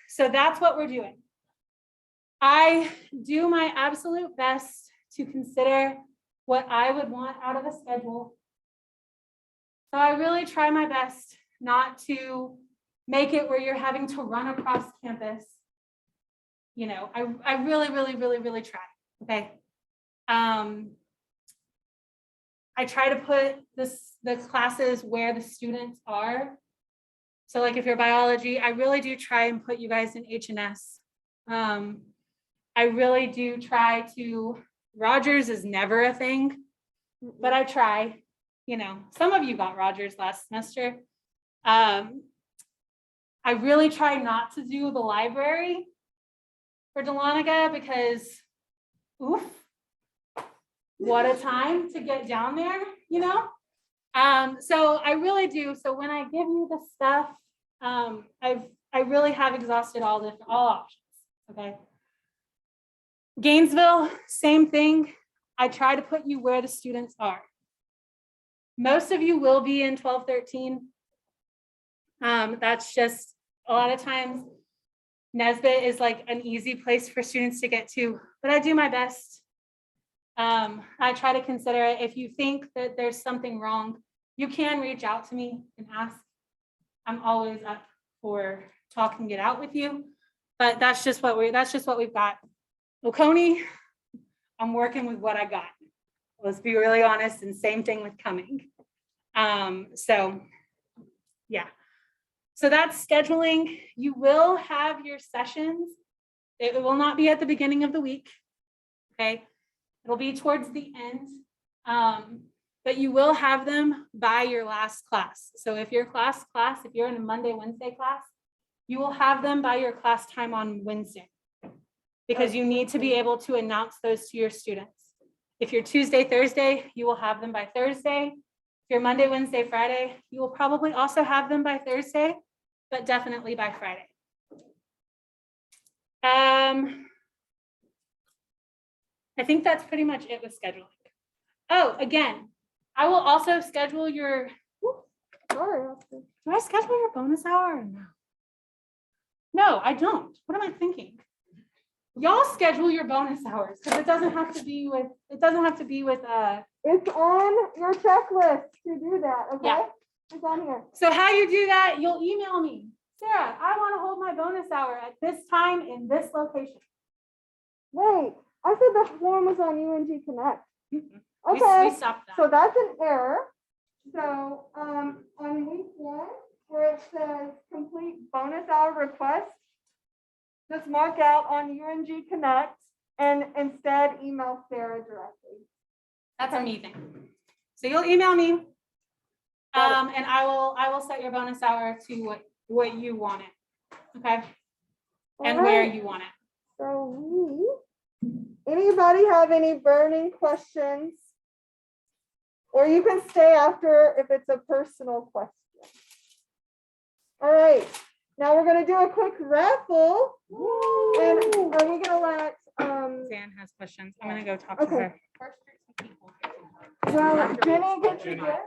So that's what we're doing. I do my absolute best to consider what I would want out of a schedule. So I really try my best not to make it where you're having to run across campus. You know, I really try, okay? I try to put the classes where the students are. So like if you're biology, I really do try and put you guys in H&S. I really do try to, Rogers is never a thing, but I try, you know, some of you got Rogers last semester. I really try not to do the library for Dahlonega because, oof, what a time to get down there, you know? So I really do. So when I give you the stuff, I really have exhausted all options, okay? Gainesville, same thing. I try to put you where the students are. Most of you will be in 1213. That's just a lot of times Nesbitt is like an easy place for students to get to, but I do my best. I try to consider it. If you think that there's something wrong, you can reach out to me and ask. I'm always up for talk and get out with you. But that's just what we've got. Oconee, I'm working with what I got. Let's be really honest, and same thing with Cumming. So yeah. So that's scheduling. You will have your sessions. It will not be at the beginning of the week. Okay. It'll be towards the end. But you will have them by your last class. So if your class, if you're in a Monday, Wednesday class, you will have them by your class time on Wednesday, because you need to be able to announce those to your students. If you're Tuesday, Thursday, you will have them by Thursday. If you're Monday, Wednesday, Friday, you will probably also have them by Thursday, but definitely by Friday. I think that's pretty much it with scheduling. Oh, again, I will also schedule your, Sorry. do I schedule your bonus hour or no? No, I don't. What am I thinking? Y'all schedule your bonus hours, because it doesn't have to be with, It's on your checklist to do that, okay? Yeah. It's on here. So how you do that, you'll email me. Sarah, I want to hold my bonus hour at this time in this location. Wait, I said the form was on UNG Connect. We Okay, stopped that. so that's an error. So, on week 1, where it says complete bonus hour request, just mark out on UNG Connect and instead email Sarah directly. That's a me thing. So you'll email me. Got And I will set your bonus hour to what you want it. Okay. And where Alright, you want it. so anybody have any burning questions? Or you can stay after if it's a personal question. All right, now we're gonna do a quick raffle. And are we gonna let, Zan has questions. I'm gonna go talk Okay. to her. well, Jenny gets you this.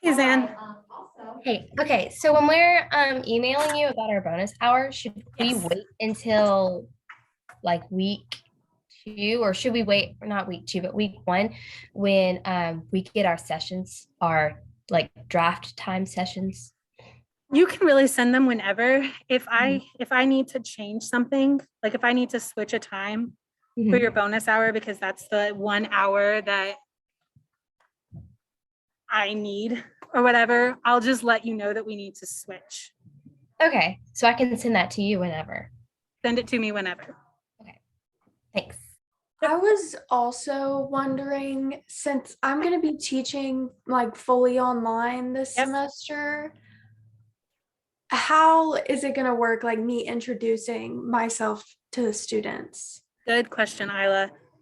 Hey, Zan. Hey, okay, so when we're emailing you about our bonus hour, should we Yes. wait until like week 2, or should we wait, not week 2, but week 1, when we get our sessions, our like draft time sessions? You can really send them whenever. If I need to change something, like if I need to switch a time for Mhm. your bonus hour, because that's the 1 hour that I need or whatever, I'll just let you know that we need to switch. Okay, so I can send that to you whenever. Send it to me whenever. Thanks. I was also wondering, since I'm going to be teaching like fully online this Yep. semester, how is it going to work, like me introducing myself to the students? Good question, Isla.